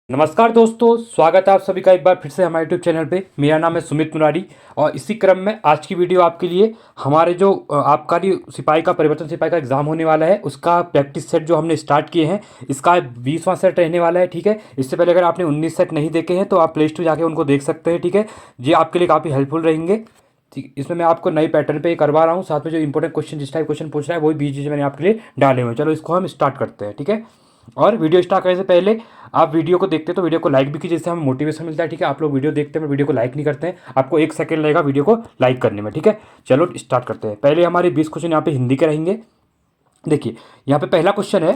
नमस्कार दोस्तों, स्वागत है आप सभी का एक बार फिर से हमारे यूट्यूब चैनल पे। मेरा नाम है सुमित मुरारी और इसी क्रम में आज की वीडियो आपके लिए हमारे जो आबकारी सिपाही का परिवर्तन सिपाही का एग्ज़ाम होने वाला है उसका प्रैक्टिस सेट जो हमने स्टार्ट किए हैं, इसका 20वां सेट रहने वाला है। ठीक है, इससे पहले अगर आपने 19 सेट नहीं देखे हैं तो आप प्ले स्टोर जाके उनको देख सकते हैं। ठीक है, ये आपके लिए काफ़ी हेल्पफुल रहेंगे। ठीक, इसमें मैं आपको नई पैटर्न पे करवा रहा हूँ, साथ में जो इंपॉर्टेंट क्वेश्चन जिस टाइप क्वेश्चन पूछ रहा है वही बीच मैंने आपके लिए डाले हुए हैं। चलो इसको हम स्टार्ट करते हैं। ठीक है, और वीडियो स्टार्ट करने से पहले आप वीडियो को देखते हैं तो वीडियो को लाइक भी कीजिए, जिससे हमें मोटिवेशन मिलता है। ठीक है, आप लोग वीडियो देखते हैं वीडियो को लाइक नहीं करते हैं, आपको 1 सेकंड लगेगा वीडियो को लाइक करने में। ठीक है, चलो स्टार्ट करते हैं। पहले हमारे 20 क्वेश्चन यहाँ पे हिंदी के रहेंगे। देखिए यहाँ पे पहला क्वेश्चन है,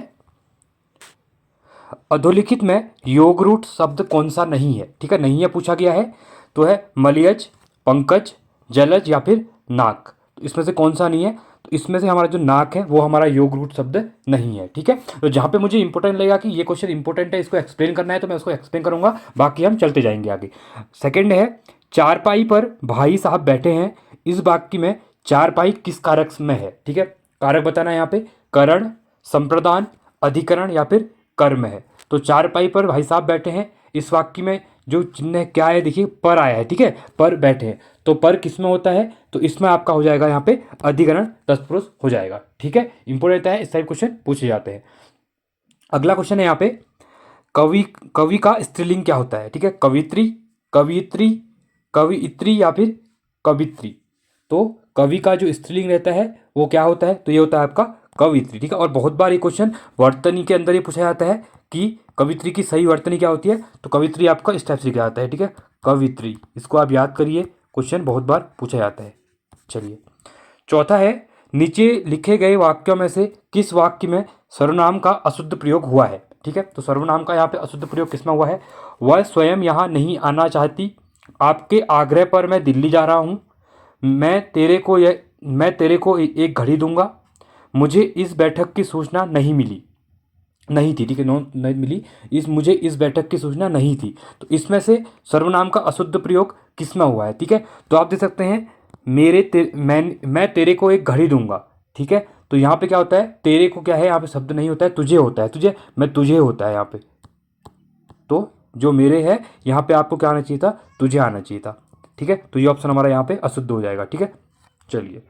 अधोलिखित में योग रूट शब्द कौन सा नहीं है। ठीक है, नहीं है पूछा गया है, तो है मलयज, पंकज, जलज या फिर नाक। तो इसमें से कौन सा नहीं है? तो इसमें से हमारा जो नाक है वो हमारा योग रूट शब्द नहीं है। ठीक है, तो जहाँ पे मुझे इंपॉर्टेंट लगेगा कि ये क्वेश्चन इंपॉर्टेंट है, इसको एक्सप्लेन करना है, तो मैं उसको एक्सप्लेन करूंगा, बाकी हम चलते जाएंगे आगे। सेकेंड है, चारपाई पर भाई साहब बैठे हैं, इस वाक्य में चारपाई किस कारक में है। ठीक है, कारक बताना है यहाँ पे, करण, संप्रदान, अधिकरण या फिर कर्म है। तो चारपाई पर भाई साहब बैठे हैं, इस वाक्य में जो चिन्ह क्या है, देखिए पर आया है। ठीक है, पर बैठे हैं, तो पर किस में होता है? तो इसमें आपका हो जाएगा यहाँ पे अधिकरण तत्पुरुष हो जाएगा। ठीक है, इंपॉर्टेंट है, इस टाइप क्वेश्चन पूछे जाते हैं। अगला क्वेश्चन है यहाँ पे, कवि कवि का स्त्रीलिंग क्या होता है? ठीक है, कवित्री, कवियत्री, कवियत्री या फिर कवित्री। तो कवि का जो स्त्रीलिंग रहता है वो क्या होता है? तो ये होता है आपका कवित्री। ठीक है, और बहुत बार ये क्वेश्चन वर्तनी के अंदर ये पूछा जाता है कि कवित्री की सही वर्तनी क्या होती है। तो कवित्री आपका इस टाइप से क्या आता है। ठीक है, कवित्री, इसको आप याद करिए, क्वेश्चन बहुत बार पूछा जाता है। चलिए, चौथा है, नीचे लिखे गए वाक्यों में से किस वाक्य में सर्वनाम का अशुद्ध प्रयोग हुआ है। ठीक है, तो सर्वनाम का यहाँ पे अशुद्ध प्रयोग किसमें हुआ है? वह स्वयं यहाँ नहीं आना चाहती, आपके आग्रह पर मैं दिल्ली जा रहा हूँ, मैं तेरे को एक घड़ी दूंगा, मुझे इस बैठक की सूचना नहीं थी। ठीक है, नहीं मिली, मुझे इस बैठक की सूचना नहीं थी। तो इसमें से सर्वनाम का अशुद्ध प्रयोग किसमें हुआ है? ठीक है, तो आप देख सकते हैं, मैं तेरे को एक घड़ी दूंगा। ठीक है, तो यहाँ पे क्या होता है? तेरे को क्या है, यहाँ पे शब्द नहीं होता है, तुझे होता है, तुझे होता है यहाँ पे। तो जो मेरे है यहाँ पे आपको क्या आना चाहिए था? तुझे आना चाहिए था। ठीक है, तो ये ऑप्शन हमारा यहाँ पे अशुद्ध हो जाएगा। ठीक है, चलिए,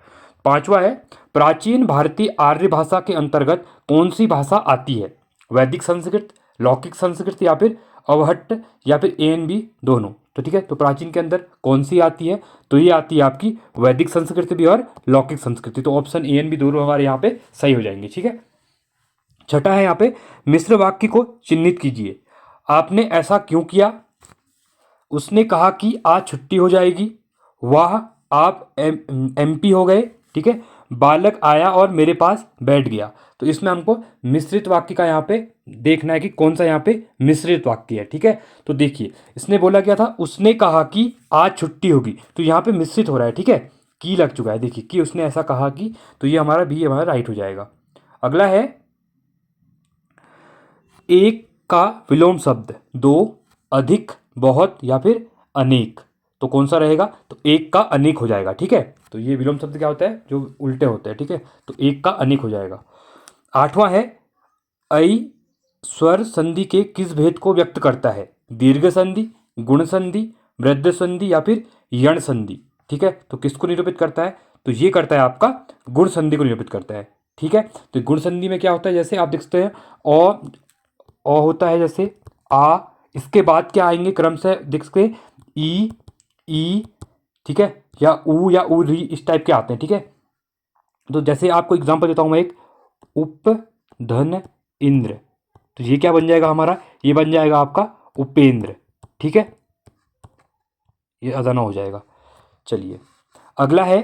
पांचवा है, प्राचीन भारतीय आर्य भाषा के अंतर्गत कौन सी भाषा आती है? वैदिक संस्कृत, लौकिक संस्कृत या फिर अवहट्ट या फिर ANB दोनों। तो ठीक है, तो प्राचीन के अंदर कौन सी आती है? तो ये आती है आपकी वैदिक संस्कृति भी और लौकिक संस्कृति। तो ऑप्शन ANB दोनों हमारे यहाँ पे सही हो जाएंगे। ठीक है, छठा है यहाँ पे, मिश्र वाक्य को चिन्हित कीजिए। आपने ऐसा क्यों किया? उसने कहा कि आज छुट्टी हो जाएगी, वाह आप MP हो गए। ठीक है, बालक आया और मेरे पास बैठ गया। तो इसमें हमको मिश्रित वाक्य का यहाँ पे देखना है कि कौन सा यहाँ पे मिश्रित वाक्य है। ठीक है, तो देखिए, इसने बोला क्या था? उसने कहा कि आज छुट्टी होगी, तो यहाँ पे मिश्रित हो रहा है। ठीक है, की लग चुका है, देखिए कि उसने ऐसा कहा कि, तो ये हमारा भी हमारा राइट हो जाएगा। अगला है, एक का विलोम शब्द, दो, अधिक, बहुत या फिर अनेक। तो कौन सा रहेगा? तो एक का अनेक हो जाएगा। ठीक है, तो ये विलोम शब्द क्या होता है? जो उल्टे होते हैं। ठीक है, तो एक का अनेक हो जाएगा। आठवां है, ऐ स्वर संधि के किस भेद को व्यक्त करता है? दीर्घ संधि, गुण संधि, वृद्ध संधि या फिर यण संधि। ठीक है, तो किसको निरूपित करता है? तो ये करता है आपका गुण संधि को निरूपित करता है। ठीक है, तो गुण संधि में क्या होता है? जैसे आप देखते हैं, अ होता है, जैसे आ, इसके बाद क्या आएंगे क्रम से देख सकते हैं, ई, ठीक है, या ऊ री, इस टाइप के आते हैं। ठीक है, तो जैसे आपको एग्जांपल देता हूं मैं एक, उप, धन, इंद्र। तो ये क्या बन जाएगा हमारा? ये बन जाएगा आपका उपेंद्र। ठीक है, ये अदना हो जाएगा। चलिए, अगला है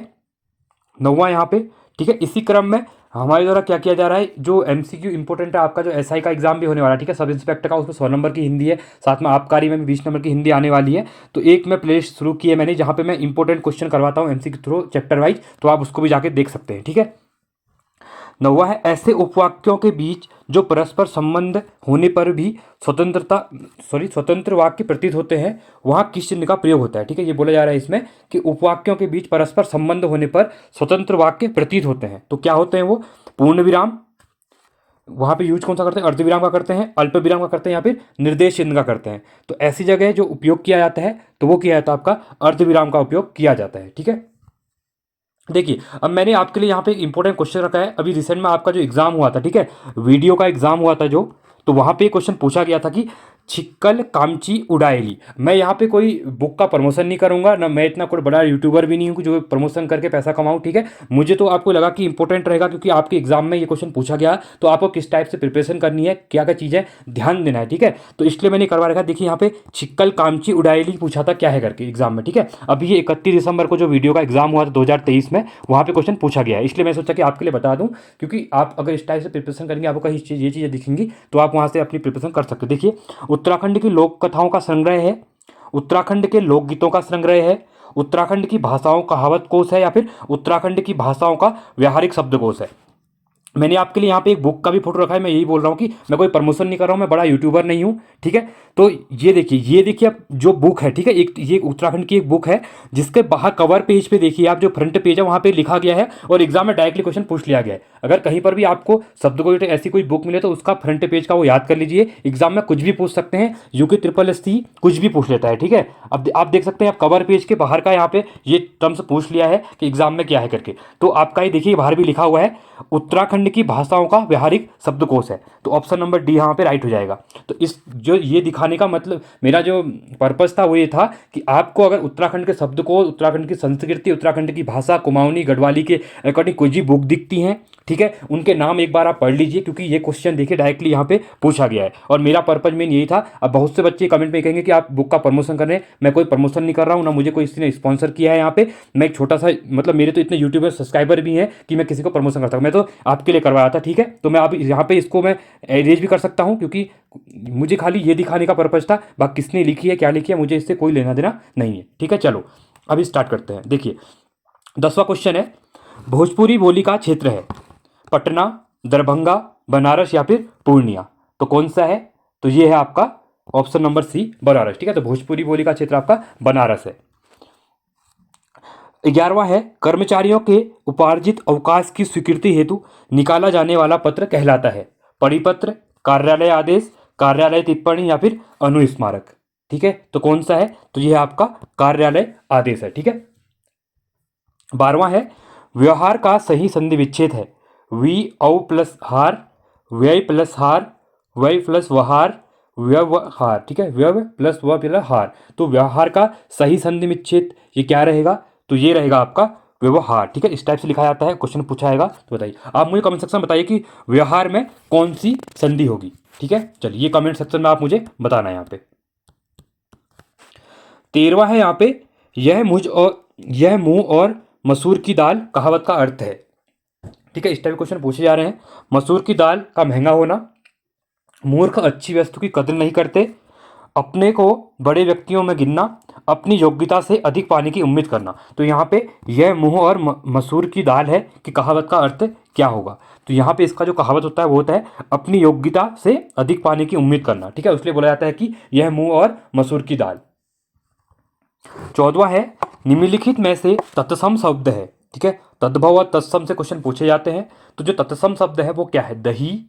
नौवां यहाँ पे। ठीक है, इसी क्रम में हमारे द्वारा क्या किया जा रहा है, जो MCQ इंपॉर्टेंट है आपका, जो SI का एग्जाम भी होने वाला है। ठीक है, सब इंस्पेक्टर का, उसमें 100 नंबर की हिंदी है, साथ में आबकारी में भी 20 नंबर की हिंदी आने वाली है। तो एक मैं प्ले शुरू की है मैंने, जहाँ पे मैं इंपॉर्टेंट क्वेश्चन करवाता हूँ MCQ थ्रू चैप्टर वाइज, तो आप उसको भी जाके देख सकते हैं। ठीक है, नौवा है, ऐसे उपवाक्यों के बीच जो परस्पर संबंध होने पर भी स्वतंत्र वाक्य प्रतीत होते हैं, वहाँ किस चिन्ह का प्रयोग होता है? ठीक है, ये बोला जा रहा है इसमें कि उपवाक्यों के बीच परस्पर संबंध होने पर स्वतंत्र वाक्य प्रतीत होते हैं, तो क्या होते हैं वो? पूर्ण विराम, वहाँ पे यूज कौन सा करते हैं, अर्धविराम का करते हैं, अल्प विराम का करते हैं, या फिर निर्देश चिन्ह का करते हैं। तो ऐसी जगह जो उपयोग किया जाता है तो वो किया जाता है आपका अर्धविराम का उपयोग किया जाता है। ठीक है, देखिए अब मैंने आपके लिए यहाँ पे इंपॉर्टेंट क्वेश्चन रखा है। अभी रिसेंट में आपका जो एग्जाम हुआ था, ठीक है, वीडियो का एग्जाम हुआ था जो, तो वहाँ पे क्वेश्चन पूछा गया था कि छिक्कल कामची उड़ाएली। मैं यहाँ पे कोई बुक का प्रमोशन नहीं करूँगा ना, मैं इतना कोई बड़ा यूट्यूबर भी नहीं हूँ कि जो प्रमोशन करके पैसा कमाऊँ। ठीक है, मुझे तो आपको लगा कि इंपॉर्टेंट रहेगा क्योंकि आपके एग्जाम में ये क्वेश्चन पूछा गया, तो आपको किस टाइप से प्रिपरेशन करनी है, क्या क्या चीज़ें ध्यान देना है। ठीक है, तो इसलिए मैंने करवा रखा। देखिए यहाँ पे छिक्कल कामची उड़ाएली पूछा था क्या है करके एग्जाम में। ठीक है, अभी ये 31 दिसंबर को जो वीडियो का एग्जाम हुआ था 2023 में, वहाँ पे क्वेश्चन पूछा गया है, इसलिए मैं सोचा कि आपके लिए बता दूं, क्योंकि आप अगर इस टाइप से प्रिपरेशन करेंगे आपको कहीं ये चीज़ें दिखेंगी तो आप वहाँ से अपनी प्रिपरेशन कर सकते हो। देखिए उत्तराखंड की लोक कथाओं का संग्रह है, उत्तराखंड के लोकगीतों का संग्रह है, उत्तराखंड की भाषाओं कहावत कोश है, या फिर उत्तराखंड की भाषाओं का व्यावहारिक शब्दकोश है। मैंने आपके लिए यहाँ पे एक बुक का भी फोटो रखा है। मैं यही बोल रहा हूँ कि मैं कोई प्रमोशन नहीं कर रहा हूँ, मैं बड़ा यूट्यूबर नहीं हूँ। ठीक है, तो ये देखिए आप जो बुक है, ठीक है, एक ये उत्तराखंड की एक बुक है जिसके बाहर कवर पेज पे देखिए आप, जो फ्रंट पेज है वहाँ पे लिखा गया है और एग्जाम में डायरेक्टली क्वेश्चन पूछ लिया गया है। अगर कहीं पर भी आपको शब्दकोश ऐसी कोई बुक मिले तो उसका फ्रंट पेज का वो याद कर लीजिए, एग्जाम में कुछ भी पूछ सकते हैं, यूके ट्रिपल एस कुछ भी पूछ लेता है। ठीक है, अब आप देख सकते हैं, आप कवर पेज के बाहर का यहाँ पे ये टर्म्स पूछ लिया है कि एग्जाम में क्या है करके, तो आपका ये देखिए बाहर भी लिखा हुआ है उत्तराखंड की भाषाओं का व्यावहारिक शब्दकोश है, तो ऑप्शन नंबर डी यहाँ पे राइट हो जाएगा। तो इस जो ये दिखाने का मतलब, मेरा जो पर्पस था वो ये था कि आपको अगर उत्तराखंड के शब्दकोश, उत्तराखंड की संस्कृति, उत्तराखंड की भाषा, कुमाऊनी गढ़वाली के अकॉर्डिंग कोई भी बुक दिखती हैं, ठीक है, उनके नाम एक बार आप पढ़ लीजिए, क्योंकि ये क्वेश्चन देखिए डायरेक्टली यहाँ पे पूछा गया है और मेरा पर्पज मेन यही था। अब बहुत से बच्चे कमेंट में कहेंगे कि आप बुक का प्रमोशन कर रहे हैं, मैं कोई प्रमोशन नहीं कर रहा हूँ, ना मुझे कोई किसी ने स्पॉन्सर किया है। यहाँ पे मैं एक छोटा सा, मतलब मेरे तो इतने यूट्यूबर सब्सक्राइबर भी हैं कि मैं किसी को प्रमोशन करता हूँ, मैं तो आपके लिए करवाया था। ठीक है, तो मैं अब यहाँ पे इसको मैं एरेज भी कर सकता हूँ, क्योंकि मुझे खाली ये दिखाने का पर्पज था, बाकी किसने लिखी है क्या लिखी है मुझे इससे कोई लेना देना नहीं है। ठीक है, चलो अभी स्टार्ट करते हैं। देखिए 10वां क्वेश्चन है, भोजपुरी बोली का क्षेत्र है पटना, दरभंगा, बनारस या फिर पूर्णिया, तो कौन सा है? तो ये है आपका ऑप्शन नंबर सी, बनारस। ठीक है, तो भोजपुरी बोली का क्षेत्र आपका बनारस है। 11वां है, कर्मचारियों के उपार्जित अवकाश की स्वीकृति हेतु निकाला जाने वाला पत्र कहलाता है परिपत्र, कार्यालय आदेश, कार्यालय टिप्पणी या फिर अनुस्मारक। ठीक है, तो कौन सा है? तो यह आपका कार्यालय आदेश है। ठीक है, 12वां है, व्यवहार का सही संधि विच्छेद है वी औ प्लस हार, व्यय प्लस हार, व्यय प्लस वहार, व्यवहार। ठीक है, व्यव प्लस व प्लस हार, तो व्यवहार का सही संधि विच्छेद ये क्या रहेगा? तो ये रहेगा आपका व्यवहार। ठीक है, इस टाइप से लिखा जाता है, क्वेश्चन पूछा जाएगा तो बताइए। आप मुझे कमेंट सेक्शन में बताइए कि व्यवहार में कौन सी संधि होगी। ठीक है, चलिए ये कमेंट सेक्शन में आप मुझे बताना है यहाँ पे। 13वां है यहाँ पे, यह मुंह और मसूर की दाल कहावत का अर्थ है। ठीक है, इस टाइप क्वेश्चन पूछे जा रहे हैं। मसूर की दाल का महंगा होना, मूर्ख अच्छी वस्तु की कदर नहीं करते, अपने को बड़े व्यक्तियों में गिनना, अपनी योग्यता से अधिक पाने की उम्मीद करना। तो यहाँ पे यह मुंह और मसूर की दाल है कि कहावत का अर्थ क्या होगा? तो यहाँ पे इसका जो कहावत होता है वो होता है अपनी योग्यता से अधिक पाने की उम्मीद करना। ठीक है, इसलिए बोला जाता है कि यह मुंह और मसूर की दाल। 14वां है, निम्नलिखित में से तत्सम शब्द है। ठीक है, तद्भव और तत्सम से क्वेश्चन पूछे जाते हैं। तो जो तत्सम शब्द है वो क्या है? दही,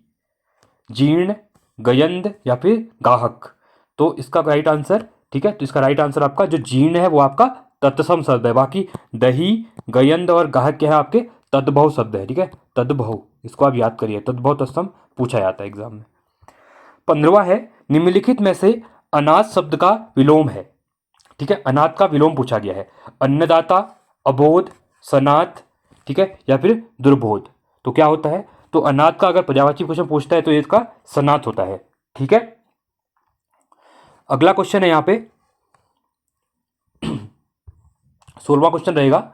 जीर्ण, गयंद या फिर गाहक। तो इसका राइट आंसर, ठीक है, तो इसका राइट आंसर आपका जो जीर्ण है वो आपका तत्सम शब्द है। बाकी दही, गयंद और गाहक क्या है? आपके तद्भव शब्द है। ठीक है, तद्भव, इसको आप याद करिए, तद्भव तत्सम पूछा जाता है एग्जाम में। 15वां है, निम्नलिखित में से अनाथ शब्द का विलोम है। ठीक है, अनाथ का विलोम पूछा गया है, अन्नदाता, अबोध, सनाथ, ठीक है, या फिर दुर्बोध। तो क्या होता है? तो अनाथ का अगर पर्यायवाची क्वेश्चन पूछता है तो इसका सनाथ होता है। ठीक है, अगला क्वेश्चन है यहाँ पे 16वां क्वेश्चन रहेगा,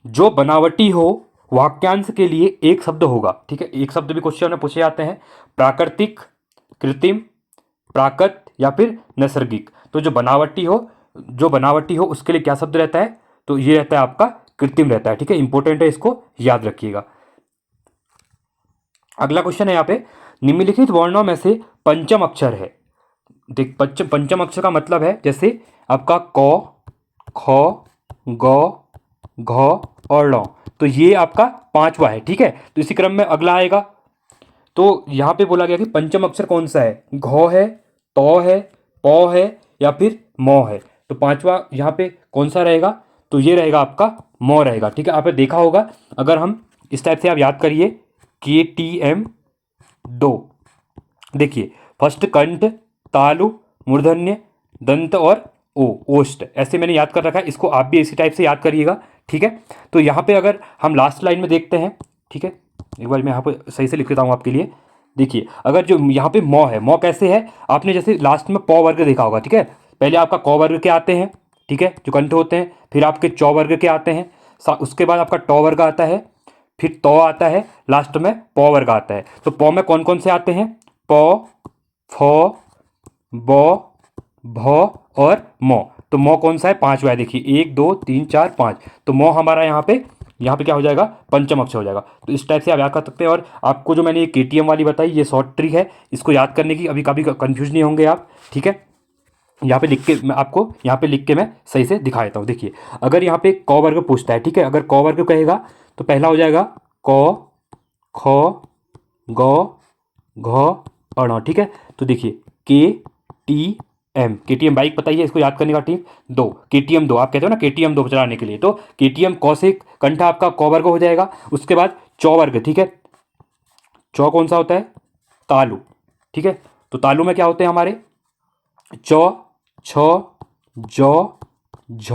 जो बनावटी हो वाक्यांश के लिए एक शब्द होगा। ठीक है, एक शब्द भी क्वेश्चन में पूछे जाते हैं, प्राकृतिक, कृत्रिम, प्राकृत या फिर नैसर्गिक। तो जो बनावटी हो उसके लिए क्या शब्द रहता है? तो ये रहता है आपका कृत्रिम रहता है। ठीक है, इंपॉर्टेंट है, इसको याद रखिएगा। अगला क्वेश्चन है यहाँ पे, निम्नलिखित वर्णों में से पंचम अक्षर है। देख, पंचम अक्षर का मतलब है जैसे आपका क, ख, ग, घ और ङ, तो ये आपका 5वां है। ठीक है, तो इसी क्रम में अगला आएगा तो यहाँ पे बोला गया कि पंचम अक्षर कौन सा है, घ है, तौ है, पौ है या फिर मौ है। तो पांचवा यहाँ पे कौन सा रहेगा, तो ये रहेगा आपका मौ रहेगा। ठीक है, आपने देखा होगा, अगर हम इस टाइप से आप याद करिए KTM 2, देखिए फर्स्ट कंठ, तालु, मूर्धन्य, दंत और ओष्ठ, ऐसे मैंने याद कर रखा है, इसको आप भी इसी टाइप से याद करिएगा। ठीक है, तो यहाँ पे अगर हम लास्ट लाइन में देखते हैं, ठीक है, एक बार मैं यहाँ पे सही से लिख देता हूँ आपके लिए। देखिए अगर जो यहाँ पे मौ है, मौ कैसे है, आपने जैसे लास्ट में पौ वर्ग देखा होगा। ठीक है, पहले आपका क वर्ग के आते हैं, ठीक है, जो कंठ होते हैं, फिर आपके चौ वर्ग के आते हैं, उसके बाद आपका टौ वर्ग आता है, फिर तौ आता है, लास्ट में पौ वर्ग आता है। तो पौ में कौन कौन से आते हैं, पौ, फ, ब, भ और मौ। तो मौ कौन सा है, पांचवा है। देखिए 1 2 3 4 5, तो मौ हमारा यहाँ पे क्या हो जाएगा, पंचम अक्षर हो जाएगा। तो इस टाइप से आप याद कर सकते हैं। और आपको जो मैंने ये KTM वाली बताई, ये शॉर्ट ट्रिक है, इसको याद करने की अभी कभी कंफ्यूज नहीं होंगे आप। ठीक है, यहाँ पे लिख के मैं आपको यहाँ पे लिख के मैं सही से दिखा देता हूँ। देखिए अगर यहाँ पे क वर्ग पूछता है, ठीक है, अगर क वर्ग कहेगा तो पहला हो जाएगा क, ख, ग, घ, अण। ठीक है, तो देखिए KTM बाइक पता ही है, इसको याद करने का ठीक, 2 KTM 2 आप कहते हो ना, KTM 2 चलाने के लिए, तो KTM क से कंठ आपका क वर्ग हो जाएगा। उसके बाद चौ वर्ग, ठीक है, चौ कौन सा होता है, तालु। ठीक है, तो तालु में क्या होते हैं हमारे, चौ, छ, जौ, झ,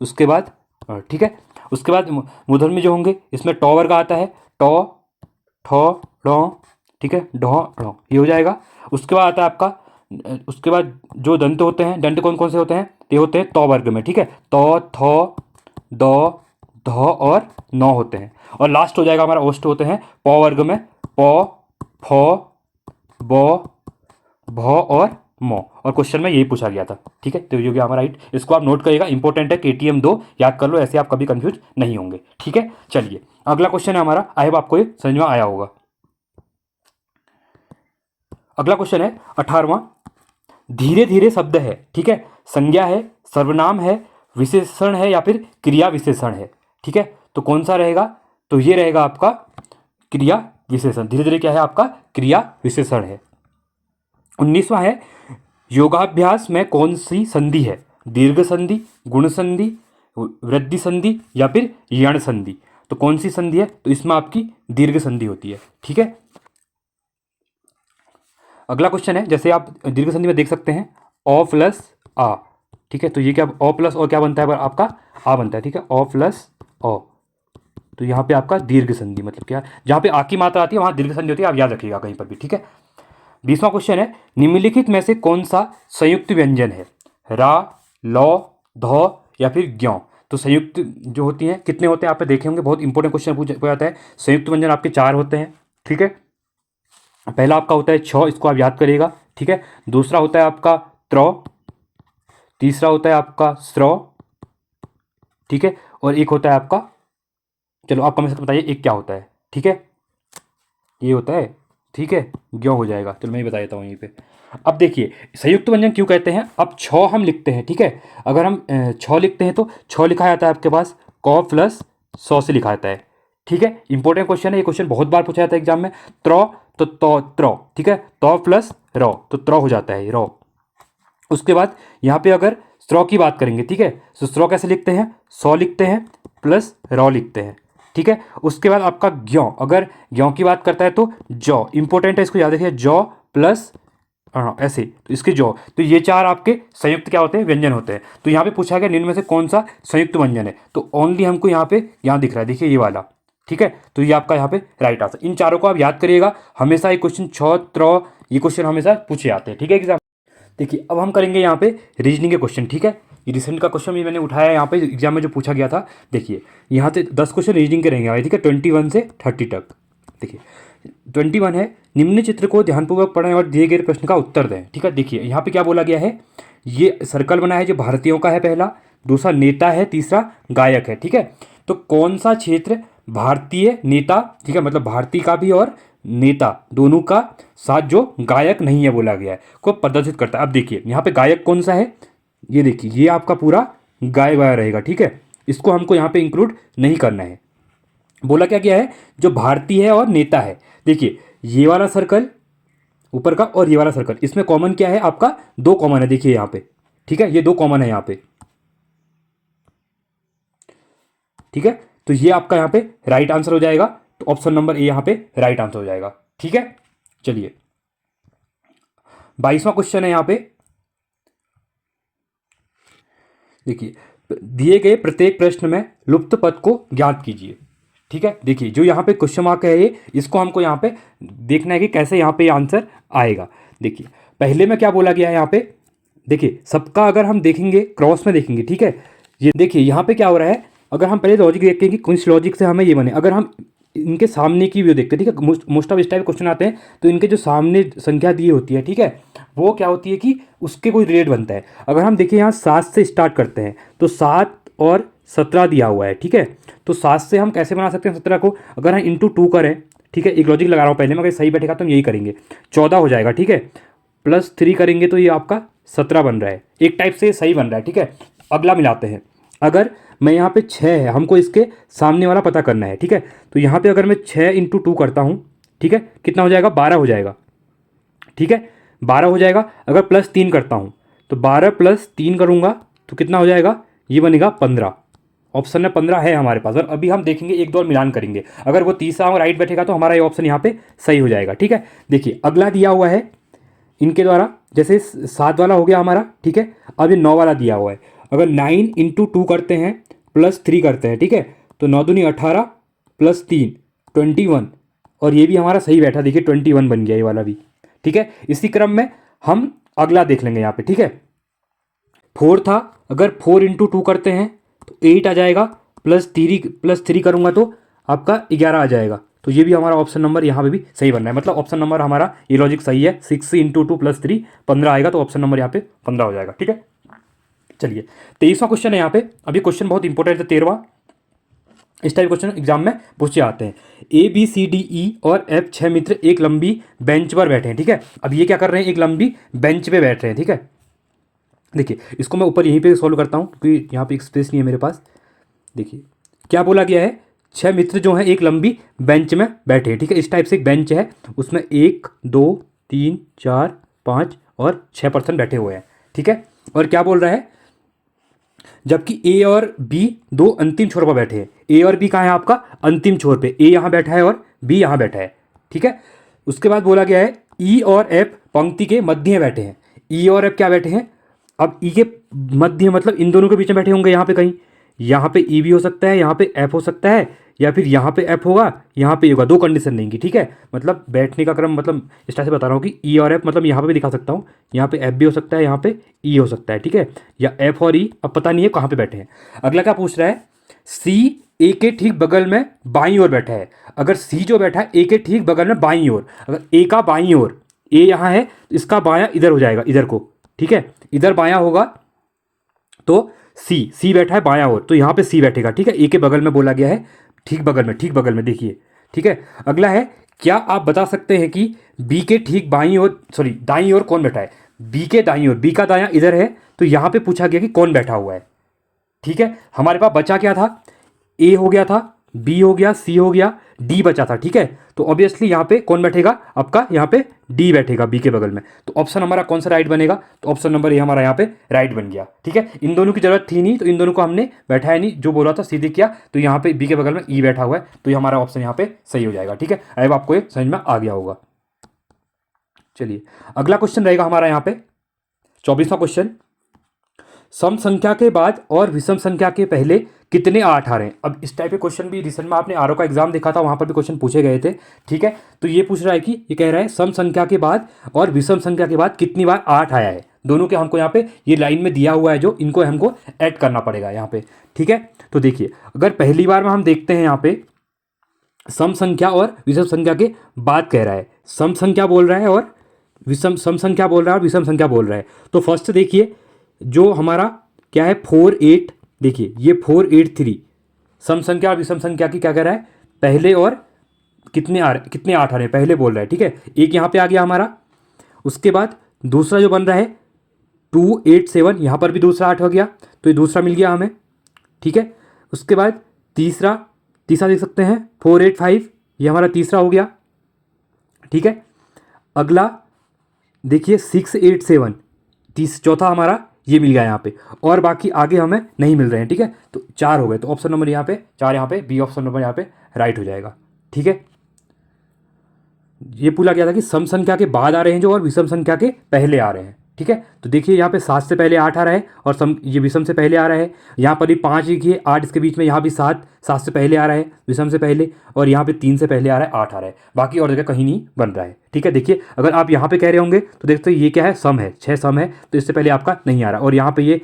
उसके बाद ठीक है, उसके बाद मूर्धन्य में जो होंगे, इसमें टौ वर्ग आता है, टौ, ठ, ढ, ठीक है, ढ, ढ, ये हो जाएगा। उसके बाद आता है आपका, उसके बाद जो दंत होते हैं, दंत कौन कौन से होते हैं, ये होते हैं तौ वर्ग में। ठीक है, तौ, थ, द, ध और नौ होते हैं। और लास्ट हो जाएगा हमारा ओष्ठ होते हैं पौ वर्ग में, पौ, फ, ब, भ और मौ। और क्वेश्चन में यही पूछा गया था। ठीक है, तो ये हो गया हमारा राइट, इसको आप नोट करिएगा, इंपॉर्टेंट है, KTM 2 याद कर लो, ऐसे आप कभी कंफ्यूज नहीं होंगे। ठीक है, चलिए अगला क्वेश्चन है हमारा, आई होप आपको ये समझ में आया होगा। अगला क्वेश्चन है 18वां, धीरे धीरे शब्द है, ठीक है, संज्ञा है, सर्वनाम है, विशेषण है या फिर क्रिया विशेषण है। ठीक है, तो कौन सा रहेगा, तो ये रहेगा आपका क्रिया विशेषण। धीरे धीरे क्या है, आपका क्रिया विशेषण है। 19वां है, योगाभ्यास में कौन सी संधि है, दीर्घ संधि, गुण संधि, वृद्धि संधि या फिर यण संधि। तो कौन सी संधि है, तो इसमें आपकी दीर्घ संधि होती है। ठीक है, अगला क्वेश्चन है, जैसे आप दीर्घ संधि में देख सकते हैं अ प्लस आ। ठीक है, तो ये क्या, अ प्लस अ क्या बनता है आपका, आ बनता है। ठीक है, अ प्लस अ, तो यहाँ पे आपका दीर्घ संधि मतलब क्या, जहाँ पे आ की मात्रा आती है वहाँ दीर्घ संधि होती है, आप याद रखिएगा कहीं पर भी। ठीक है, 20वां क्वेश्चन है, निम्नलिखित में से कौन सा संयुक्त व्यंजन है, रा, लौ, ध या फिर ज्ञ। तो संयुक्त जो होती हैं कितने होते हैं, आप देखे होंगे, बहुत इंपॉर्टेंट क्वेश्चन पूछा जाता है। संयुक्त व्यंजन आपके 4 होते हैं। ठीक है, पहला आपका होता है छ, इसको आप याद करिएगा। ठीक है, दूसरा होता है आपका त्र, तीसरा होता है आपका स्र, ठीक है, और एक होता है आपका, चलो आप कमेंट करके बताइए एक क्या होता है। ठीक है, ये होता है, ठीक है, ज्ञ हो जाएगा। चलो मैं ही बता देता हूँ यहीं पे। अब देखिए संयुक्त व्यंजन क्यों कहते हैं, अब छ हम लिखते हैं। ठीक है, अगर हम छ लिखते हैं तो छ लिखा जाता है आपके पास क प्लस सौ से लिखा जाता है। ठीक है, इंपॉर्टेंट क्वेश्चन है, ये क्वेश्चन बहुत बार पूछा जाता है एग्जाम में। त्र तो त्र, ठीक है, त प्लस र तो त्र हो जाता है र। उसके बाद यहाँ पे अगर स्र की बात करेंगे, ठीक है, तो स्र कैसे लिखते हैं, सौ लिखते हैं प्लस र लिखते हैं। ठीक है, उसके बाद आपका ज्ञ, अगर ज्ञ की बात करता है तो जौ, इंपॉर्टेंट है, इसको याद रखिए, जौ प्लस ऐसे, तो इसके जौ, तो ये 4 आपके संयुक्त क्या होते हैं, व्यंजन होते हैं। तो यहाँ पे पूछा गया निम्न में से कौन सा संयुक्त व्यंजन है, तो ओनली हमको यहाँ पे दिख रहा है, देखिए ये वाला। ठीक है, तो ये आपका यहाँ पे राइट आंसर। इन चारों को आप याद करिएगा, हमेशा ये क्वेश्चन छ त्र, ये क्वेश्चन हमेशा पूछे जाते हैं। ठीक है एग्जाम। देखिए अब हम करेंगे यहाँ पे रीजनिंग के क्वेश्चन। ठीक है, ये रिसेंट का क्वेश्चन भी मैंने उठाया यहाँ पे एग्जाम में जो पूछा गया था। देखिए यहाँ से 10 क्वेश्चन रीजनिंग के रहेंगे, ठीक है, 21 से 30 तक। देखिए 21 है, निम्न चित्र को ध्यानपूर्वक पढ़ें और दिए गए प्रश्न का उत्तर दें। ठीक है, देखिए यहाँ पे क्या बोला गया है, ये सर्कल बना है जो भारतीयों का है पहला, दूसरा नेता है, तीसरा गायक है। ठीक है, तो कौन सा क्षेत्र भारतीय नेता, ठीक है, मतलब भारतीय का भी और नेता दोनों का साथ जो गायक नहीं है बोला गया है, को प्रदर्शित करता है। अब देखिए यहाँ पे गायक कौन सा है, ये देखिए ये आपका पूरा गाया गया रहेगा। ठीक है, इसको हमको यहाँ पे इंक्लूड नहीं करना है। बोला क्या गया है, जो भारतीय है और नेता है। देखिए ये वाला सर्कल ऊपर का और ये वाला सर्कल, इसमें कॉमन क्या है आपका, 2 कॉमन है, देखिए यहाँ पे, ठीक है, ये 2 कॉमन है यहाँ पे, ठीक है। तो ये आपका यहाँ पे राइट आंसर हो जाएगा, तो ऑप्शन नंबर ए यहाँ पे राइट आंसर हो जाएगा, ठीक है। चलिए 22वां क्वेश्चन है यहाँ पे, देखिए, दिए गए प्रत्येक प्रश्न में लुप्त पद को ज्ञात कीजिए, ठीक है। देखिए जो यहाँ पे क्वेश्चन मार्क है ये, इसको हमको यहाँ पे देखना है कि कैसे यहाँ पे आंसर आएगा। देखिए पहले में क्या बोला गया है यहाँ पे, देखिए सबका अगर हम देखेंगे क्रॉस में देखेंगे, ठीक है। ये देखिए यहाँ पे क्या हो रहा है, अगर हम पहले लॉजिक देखते हैं कि किस लॉजिक से हमें ये बने, अगर हम इनके सामने की व्यू देखते हैं, ठीक है, मोस्ट ऑफ इस टाइप क्वेश्चन आते हैं तो इनके जो सामने संख्या दी होती है, ठीक है, वो क्या होती है कि उसके कोई रिलेट बनता है। अगर हम देखें यहाँ 7 से स्टार्ट करते हैं तो 7 और 17 दिया हुआ है, ठीक है। तो 7 से हम कैसे बना सकते हैं 17 को, अगर हम इंटू 2 करें, ठीक है, एक लॉजिक लगा रहा हूँ पहले, मगर सही बैठेगा तो हम यही करेंगे, 14 हो जाएगा, ठीक है। प्लस 3 करेंगे तो ये आपका 17 बन रहा है, एक टाइप से सही बन रहा है, ठीक है। अगला मिलाते हैं, अगर मैं यहाँ पे 6 है, हमको इसके सामने वाला पता करना है, ठीक है। तो यहाँ पे अगर मैं 6 इंटू 2 करता हूँ, ठीक है, कितना हो जाएगा, 12 हो जाएगा, ठीक है, 12 हो जाएगा। अगर प्लस 3 करता हूँ तो 12 प्लस 3 करूँगा तो कितना हो जाएगा, ये बनेगा 15। ऑप्शन में 15 है हमारे पास, और अभी हम देखेंगे एक दो और मिलान करेंगे, अगर वो तीसरा राइट बैठेगा तो हमारा ये ऑप्शन यहाँ पे सही हो जाएगा, ठीक है। देखिए अगला दिया हुआ है इनके द्वारा, जैसे 7 वाला हो गया हमारा, ठीक है। अब ये 9 वाला दिया हुआ है, अगर 9 इंटू 2 करते हैं प्लस 3 करते हैं, ठीक है, तो 9 दूनी 18 प्लस 3 21, और ये भी हमारा सही बैठा, देखिए 21 बन गया ये वाला भी, ठीक है। इसी क्रम में हम अगला देख लेंगे यहाँ पे, ठीक है। 4 था, अगर 4 इंटू 2 करते हैं तो 8 आ जाएगा, प्लस 3 करूँगा तो आपका 11 आ जाएगा, तो ये भी हमारा ऑप्शन नंबर यहाँ पे भी सही बन रहा है, मतलब ऑप्शन नंबर हमारा ये लॉजिक सही है। 6 इंटू 2 प्लस 3 15 आएगा, तो ऑप्शन नंबर यहाँ पे 15 हो जाएगा, ठीक है। चलिए 23वां क्वेश्चन है यहाँ पे, अभी क्वेश्चन बहुत इंपॉर्टेंट है 13वां, इस टाइप क्वेश्चन एग्जाम में पूछे आते हैं। ABCDE और F 6 मित्र एक लंबी बेंच पर बैठे हैं, ठीक है। अब ये क्या कर रहे हैं, एक लंबी बेंच पे बैठ रहे हैं, ठीक है। देखिए इसको मैं ऊपर यहीं पे सॉल्व करता हूँ क्योंकि यहाँ पे एक स्पेस नहीं है मेरे पास। देखिए क्या बोला गया है, 6 मित्र जो हैं एक लंबी बेंच में बैठे हैं, ठीक है। इस टाइप से एक बेंच है, उसमें 1 2 3 4 5 और 6 पर्सन बैठे हुए हैं, ठीक है। और क्या बोल रहा है, जबकि ए और बी दो अंतिम छोर पर बैठे हैं। ए और बी कहाँ है आपका, अंतिम छोर पे, ए यहाँ बैठा है और बी यहाँ बैठा है, ठीक है। उसके बाद बोला गया है ई और एफ पंक्ति के मध्य में बैठे हैं। ई और एफ क्या बैठे हैं, अब ई के मध्य मतलब इन दोनों के बीच में बैठे होंगे, यहाँ पे कहीं, यहाँ पे ई भी हो सकता है, यहाँ पे एफ हो सकता है, या फिर यहाँ पे एफ होगा, यहाँ पे होगा, दो कंडीशन रहेंगी, ठीक है। मतलब बैठने का क्रम, मतलब इस तरह से बता रहा हूँ कि ई और एफ, मतलब यहाँ पे भी दिखा सकता हूँ, यहाँ पे एफ भी हो सकता है, यहाँ पे ई हो सकता है, ठीक है, या एफ और ई, अब पता नहीं है कहाँ पे बैठे हैं। अगला क्या पूछ रहा है, सी ए के ठीक बगल में बाईं ओर बैठा है। अगर सी जो बैठा है ए के ठीक बगल में बाईं ओर, अगर ए का बाईं ओर, ए यहाँ है, इसका बायां इधर हो जाएगा, इधर को, ठीक है, इधर बायां होगा तो सी बैठा है बायां ओर, तो यहाँ पे सी बैठेगा, ठीक है। ए के बगल में बोला गया है, ठीक बगल में देखिए, ठीक है। अगला है, क्या आप बता सकते हैं कि बी के ठीक बाईं ओर, सॉरी दाईं ओर कौन बैठा है। बी के दाईं ओर, बी का दायां इधर है, तो यहाँ पे पूछा गया कि कौन बैठा हुआ है, ठीक है। हमारे पास बचा क्या था, ए हो गया था, बी हो गया, सी हो गया, डी बचा था, ठीक है। तो ऑब्वियसली यहाँ पे कौन बैठेगा आपका, यहाँ पे डी बैठेगा बी के बगल में, तो ऑप्शन हमारा कौन सा राइट बनेगा, तो ऑप्शन नंबर ए हमारा यहाँ पे राइट बन गया, ठीक है। इन दोनों की जरूरत थी नहीं, तो इन दोनों को हमने बैठाया नहीं, जो बोला था सीधे किया, तो यहाँ पे बी के बगल में ई बैठा हुआ है, तो ये हमारा ऑप्शन यहाँ पे सही हो जाएगा, ठीक है। अब आपको ये समझ में आ गया होगा। चलिए अगला क्वेश्चन रहेगा हमारा यहाँ पे 24वां क्वेश्चन, सम संख्या के बाद और विषम संख्या के पहले कितने 8 आ रहे हैं। अब इस टाइप के क्वेश्चन भी रिसेंट में आपने आरओ का एग्जाम देखा था, वहां पर भी क्वेश्चन पूछे गए थे, ठीक है। तो ये पूछ रहा है कि ये कह रहा है सम संख्या के बाद और विषम संख्या के बाद कितनी बार 8 आया है। दोनों के हमको यहाँ पे ये लाइन में दिया हुआ है, जो इनको हमको ऐड करना पड़ेगा यहाँ पे, ठीक है। तो देखिए अगर पहली बार में हम देखते हैं यहाँ पे सम संख्या और विषम संख्या के बाद कह रहा है, सम संख्या बोल रहा है और सम संख्या बोल रहा है और विषम संख्या बोल रहा है। तो फर्स्ट देखिए जो हमारा क्या है 4 8, देखिए ये 4 8 3 सम संख्या और विषम संख्या की क्या कह रहा है, पहले और कितने 8 आ रहे हैं, पहले बोल रहा है, ठीक है। एक यहाँ पे आ गया हमारा, उसके बाद दूसरा जो बन रहा है 2 8 7, यहाँ पर भी दूसरा 8 हो गया, तो ये दूसरा मिल गया हमें, ठीक है। उसके बाद तीसरा देख सकते हैं 4 8 5, ये हमारा तीसरा हो गया, ठीक है। अगला देखिए 687, चौथा हमारा ये मिल गया यहाँ पे, और बाकी आगे हमें नहीं मिल रहे हैं, ठीक है। तो 4 हो गए, तो ऑप्शन नंबर यहाँ पे 4, यहाँ पे बी ऑप्शन नंबर यहाँ पे राइट हो जाएगा, ठीक है। ये पूछा गया था कि सम संख्या के बाद आ रहे हैं जो, और विषम संख्या के पहले आ रहे हैं, ठीक है। तो देखिए यहाँ पे 7 से पहले 8 आ रहा है, और ये विषम से पहले आ रहा है। यहाँ पर भी 5 लिखिए, 8 इसके बीच में, यहाँ भी 7 से पहले आ रहा है विषम से पहले, और यहाँ पे 3 से पहले आ रहा है, 8 आ रहा है, बाकी और जगह कहीं नहीं बन रहा है, ठीक है। देखिए अगर आप यहाँ पे कह रहे होंगे तो देखते ये क्या है, सम है, 6 सम है, तो इससे पहले आपका नहीं आ रहा, और यहाँ पे ये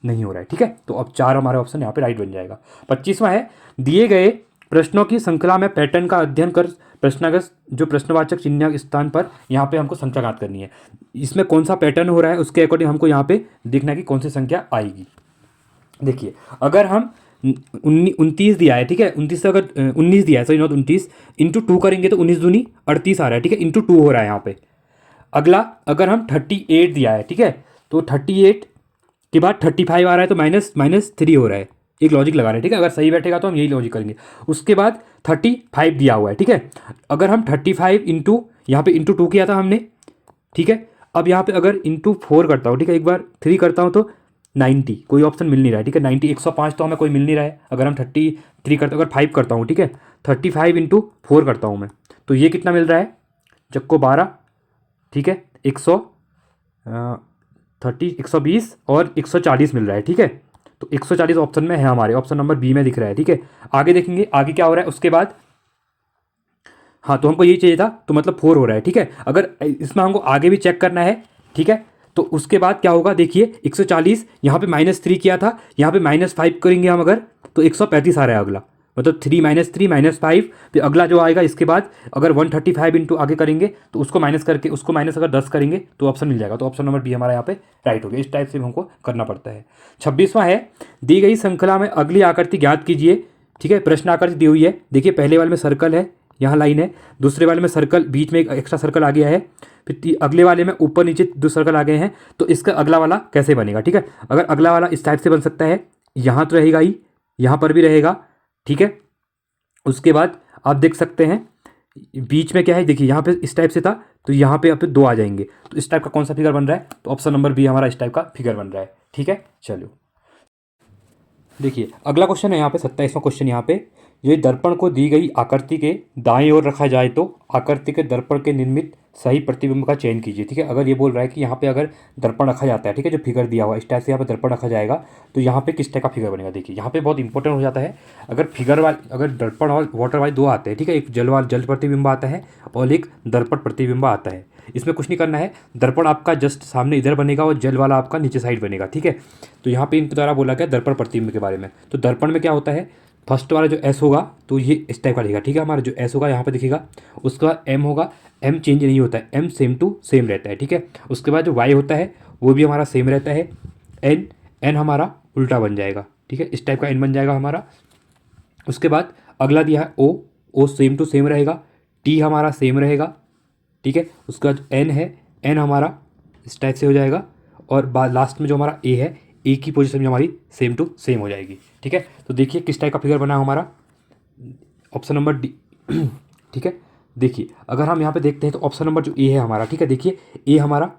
नहीं हो रहा है, ठीक है। तो अब 4 हमारा ऑप्शन यहाँ पे राइट बन जाएगा। 25वां है, दिए गए प्रश्नों की श्रृंखला में पैटर्न का अध्ययन कर प्रश्नागत जो प्रश्नवाचक चिन्ह के स्थान पर यहाँ पे हमको संख्या ज्ञात करनी है। इसमें कौन सा पैटर्न हो रहा है उसके अकॉर्डिंग हमको यहाँ पे देखना है कि कौन सी संख्या आएगी। देखिए अगर हम 29 दिया है, ठीक है, 29 से अगर 19 दिया है, सॉरी नॉट 29, इंटू 2 करेंगे तो 19 दूनी 38 आ रहा है, ठीक है, इंटू 2 हो रहा है यहाँ पे। अगला अगर हम 38 दिया है, ठीक है, तो 38 के बाद 35 आ रहा है, तो माइनस 3 हो रहा है, एक लॉजिक लगा रहे हैं, ठीक है। अगर सही बैठेगा तो हम यही लॉजिक करेंगे। उसके बाद 35 दिया हुआ है, ठीक है, अगर हम 35 इंटू यहाँ पे इंटू 2 किया था हमने, ठीक है। अब यहाँ पे अगर इंटू 4 करता हूँ, ठीक है, एक बार 3 करता हूँ तो 90, कोई ऑप्शन मिल नहीं रहा है, ठीक है, 90 105 तो हमें कोई मिल नहीं रहा है। अगर हम 33 करता हूँ, अगर 5 करता हूँ, ठीक है, 35 इंटू 4 करता हूँ मैं, तो ये कितना मिल रहा है, चक्को 12, ठीक है, 120 और 140 मिल रहा है, ठीक है। तो 140 ऑप्शन में है, हमारे ऑप्शन नंबर बी में दिख रहा है, ठीक है। आगे देखेंगे आगे क्या हो रहा है उसके बाद। हाँ, तो हमको यही चाहिए था, तो मतलब 4 हो रहा है, ठीक है। अगर इसमें हमको आगे भी चेक करना है, ठीक है, तो उसके बाद क्या होगा, देखिए 140 यहाँ पे -3 किया था, यहाँ पे -5 करेंगे हम अगर, तो 135 आ रहा है अगला, मतलब 3 -5, फिर अगला जो आएगा इसके बाद अगर 135 इंटू आगे करेंगे तो उसको माइनस करके, उसको माइनस अगर 10 करेंगे तो ऑप्शन मिल जाएगा। तो ऑप्शन नंबर बी हमारा यहाँ पे राइट हो गया। इस टाइप से हमको करना पड़ता है। 26वां है, दी गई श्रृंखला में अगली आकृति ज्ञात कीजिए, ठीक है। प्रश्न आकृति दी हुई है, देखिए पहले वाले में सर्कल है, यहाँ लाइन है, दूसरे वाले में सर्कल, बीच में एक एक्स्ट्रा सर्कल आ गया है, फिर अगले वाले में ऊपर नीचे 2 सर्कल आ गए हैं। तो इसका अगला वाला कैसे बनेगा, ठीक है। अगर अगला वाला इस टाइप से बन सकता है, यहाँ तो रहेगा ही, यहाँ पर भी रहेगा, ठीक है। उसके बाद आप देख सकते हैं बीच में क्या है, देखिए यहाँ पे इस टाइप से था, तो यहाँ पे आप 2 आ जाएंगे। तो इस टाइप का कौन सा फिगर बन रहा है, तो ऑप्शन नंबर बी हमारा इस टाइप का फिगर बन रहा है, ठीक है। चलो देखिए अगला क्वेश्चन है यहाँ पे 27वां क्वेश्चन। यहाँ पे ये दर्पण को दी गई आकृति के दाएं ओर रखा जाए तो आकृति के दर्पण के निर्मित सही प्रतिबिंब का चयन कीजिए, ठीक है। अगर ये बोल रहा है कि यहाँ पे अगर दर्पण रखा जाता है, ठीक है, जो फिगर दिया हुआ है इस टाइप से यहाँ पे दर्पण रखा जाएगा, तो यहाँ पे किस टाइप का फिगर बनेगा। देखिए यहाँ पे बहुत इंपॉर्टेंट हो जाता है, अगर दर्पण और वाटर वाले 2 आते हैं, ठीक है, एक जल प्रतिबिंब आता है और एक दर्पण प्रतिबिंब आता है। इसमें कुछ नहीं करना है, दर्पण आपका जस्ट सामने इधर बनेगा और जल वाला आपका नीचे साइड बनेगा, ठीक है। तो यहाँ पे इनके द्वारा बोला गया दर्पण प्रतिबिंब के बारे में। तो दर्पण में क्या होता है, फर्स्ट वाला जो एस होगा तो ये इस टाइप का दिखेगा, ठीक है, हमारा जो एस होगा यहाँ पे दिखेगा। उसके बाद एम होगा, एम चेंज नहीं होता है, एम सेम टू सेम रहता है, ठीक है। उसके बाद जो वाई होता है वो भी हमारा सेम रहता है। एन हमारा उल्टा बन जाएगा, ठीक है, इस टाइप का एन बन जाएगा हमारा। उसके बाद अगला दिया है ओ सेम टू सेम रहेगा, टी हमारा सेम रहेगा, ठीक है। उसके बाद एन है, एन हमारा इस टाइप से हो जाएगा, और लास्ट में जो हमारा ए है, ए की पोजीशन में हमारी सेम टू सेम हो जाएगी, ठीक है। तो देखिए किस टाइप का फिगर बना हमारा, ऑप्शन नंबर डी, ठीक है। देखिए अगर हम यहाँ पे देखते हैं तो ऑप्शन नंबर जो ए है हमारा, ठीक है, देखिए ए हमारा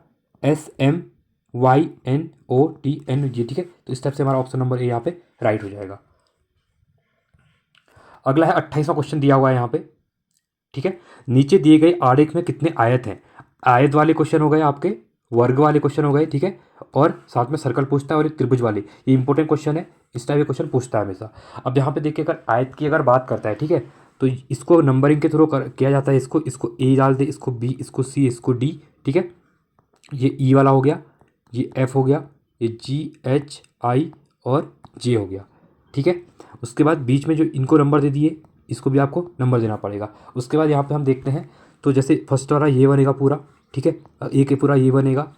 SMYNOTNG, ठीक है। तो इस टाइप से हमारा ऑप्शन नंबर ए यहाँ पे राइट हो जाएगा। अगला है 28वां क्वेश्चन दिया हुआ है यहाँ पे, ठीक है। नीचे दिए गए आरेख में कितने आयत हैं। आयत वाले क्वेश्चन हो गए आपके, वर्ग वाले क्वेश्चन हो गए, ठीक है, और साथ में सर्कल पूछता है और एक त्रिभुज वाले, ये इंपॉर्टेंट क्वेश्चन है, इस टाइप के क्वेश्चन पूछता है हमेशा। अब यहाँ पे देखिए अगर आयत की अगर बात करता है, ठीक है, तो इसको नंबरिंग के थ्रू किया जाता है, इसको ए डाल दे, इसको बी, इसको सी, इसको डी, ठीक है। ये ई वाला हो गया, ये एफ हो गया, ये GHI और जे हो गया, ठीक है। उसके बाद बीच में जो इनको नंबर दे दिए, इसको भी आपको नंबर देना पड़ेगा। उसके बाद यहाँ पे हम देखते हैं, तो जैसे फर्स्ट वाला ये बनेगा पूरा, ठीक है, एक पूरा ये बनेगा,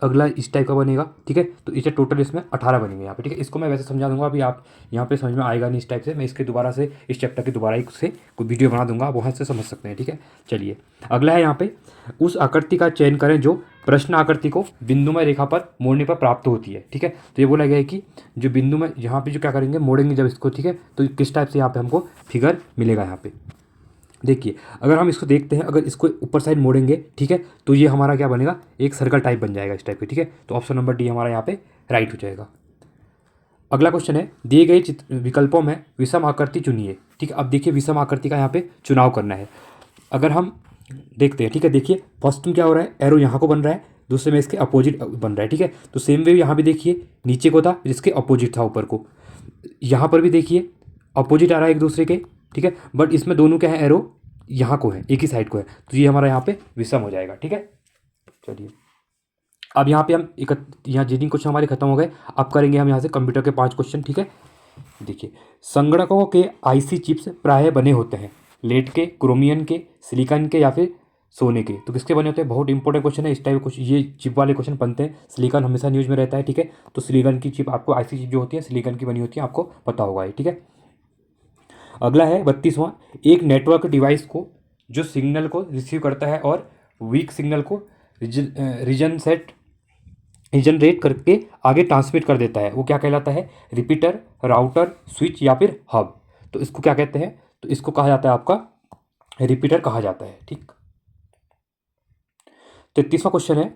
अगला इस टाइप का बनेगा, ठीक है। तो इसे टोटल इसमें 18 बनेंगे यहाँ पे, ठीक है। इसको मैं वैसे समझा दूंगा, अभी आप यहाँ पे समझ में आएगा नहीं इस टाइप से, मैं इसके दोबारा से इस चैप्टर के दोबारा से कोई वीडियो बना दूंगा, आप वहाँ से समझ सकते हैं, ठीक है। चलिए अगला है यहाँ पे, उस आकृति का चयन करें जो प्रश्न आकृति को बिंदुमय रेखा पर मोड़ने पर प्राप्त होती है, ठीक है। तो ये बोला गया है कि जो बिंदु में यहाँ पे जो क्या करेंगे, मोड़ेंगे जब इसको, ठीक है, तो किस टाइप से यहाँ पे हमको फिगर मिलेगा। यहाँ पे देखिए अगर हम इसको देखते हैं, अगर इसको ऊपर साइड मोड़ेंगे, ठीक है, तो ये हमारा क्या बनेगा, एक सर्कल टाइप बन जाएगा इस टाइप के, ठीक है। तो ऑप्शन नंबर डी हमारा यहाँ पे राइट हो जाएगा। अगला क्वेश्चन है, दिए गए विकल्पों में विषम आकृति चुनिए, ठीक है। अब देखिए विषम आकृति का यहाँ पे चुनाव करना है। अगर हम देखते हैं, ठीक है, देखिए फर्स्ट में क्या हो रहा है, एरो यहाँ को बन रहा है, दूसरे में इसके अपोजिट बन रहा है, ठीक है। तो सेम वे यहाँ भी देखिए नीचे को था जिसके अपोजिट था ऊपर को, यहाँ पर भी देखिए अपोजिट आ रहा है एक दूसरे के, ठीक है, बट इसमें दोनों क्या है, एरो यहाँ को है, एक ही साइड को है, तो ये हमारा यहाँ पे विषम हो जाएगा, ठीक है। चलिए अब यहाँ पे हम यहाँ जितने क्वेश्चन हमारे खत्म हो गए, अब करेंगे हम यहाँ से कंप्यूटर के 5 क्वेश्चन, ठीक है। देखिए संगणकों के आईसी चिप्स प्रायः बने होते हैं लेड के, क्रोमियम के, सिलिकॉन के या फिर सोने के। तो किसके बने होते हैं, बहुत इंपॉर्टेंट क्वेश्चन है इस टाइप कुछ, ये चिप वाले क्वेश्चन बनते हैं। सिलिकॉन हमेशा न्यूज़ में रहता है, ठीक है। तो सिलिकॉन की चिप आपको, आईसी चिप जो होती है सिलिकॉन की बनी होती है, आपको पता होगा ये, ठीक है। अगला है 32वां, एक नेटवर्क डिवाइस को जो सिग्नल को रिसीव करता है और वीक सिग्नल को रीजनरेट करके आगे ट्रांसमिट कर देता है, वो क्या कहलाता है, रिपीटर, राउटर, स्विच या फिर हब। तो इसको क्या कहते हैं, तो इसको कहा जाता है आपका रिपीटर कहा जाता है, ठीक। 33वां क्वेश्चन है,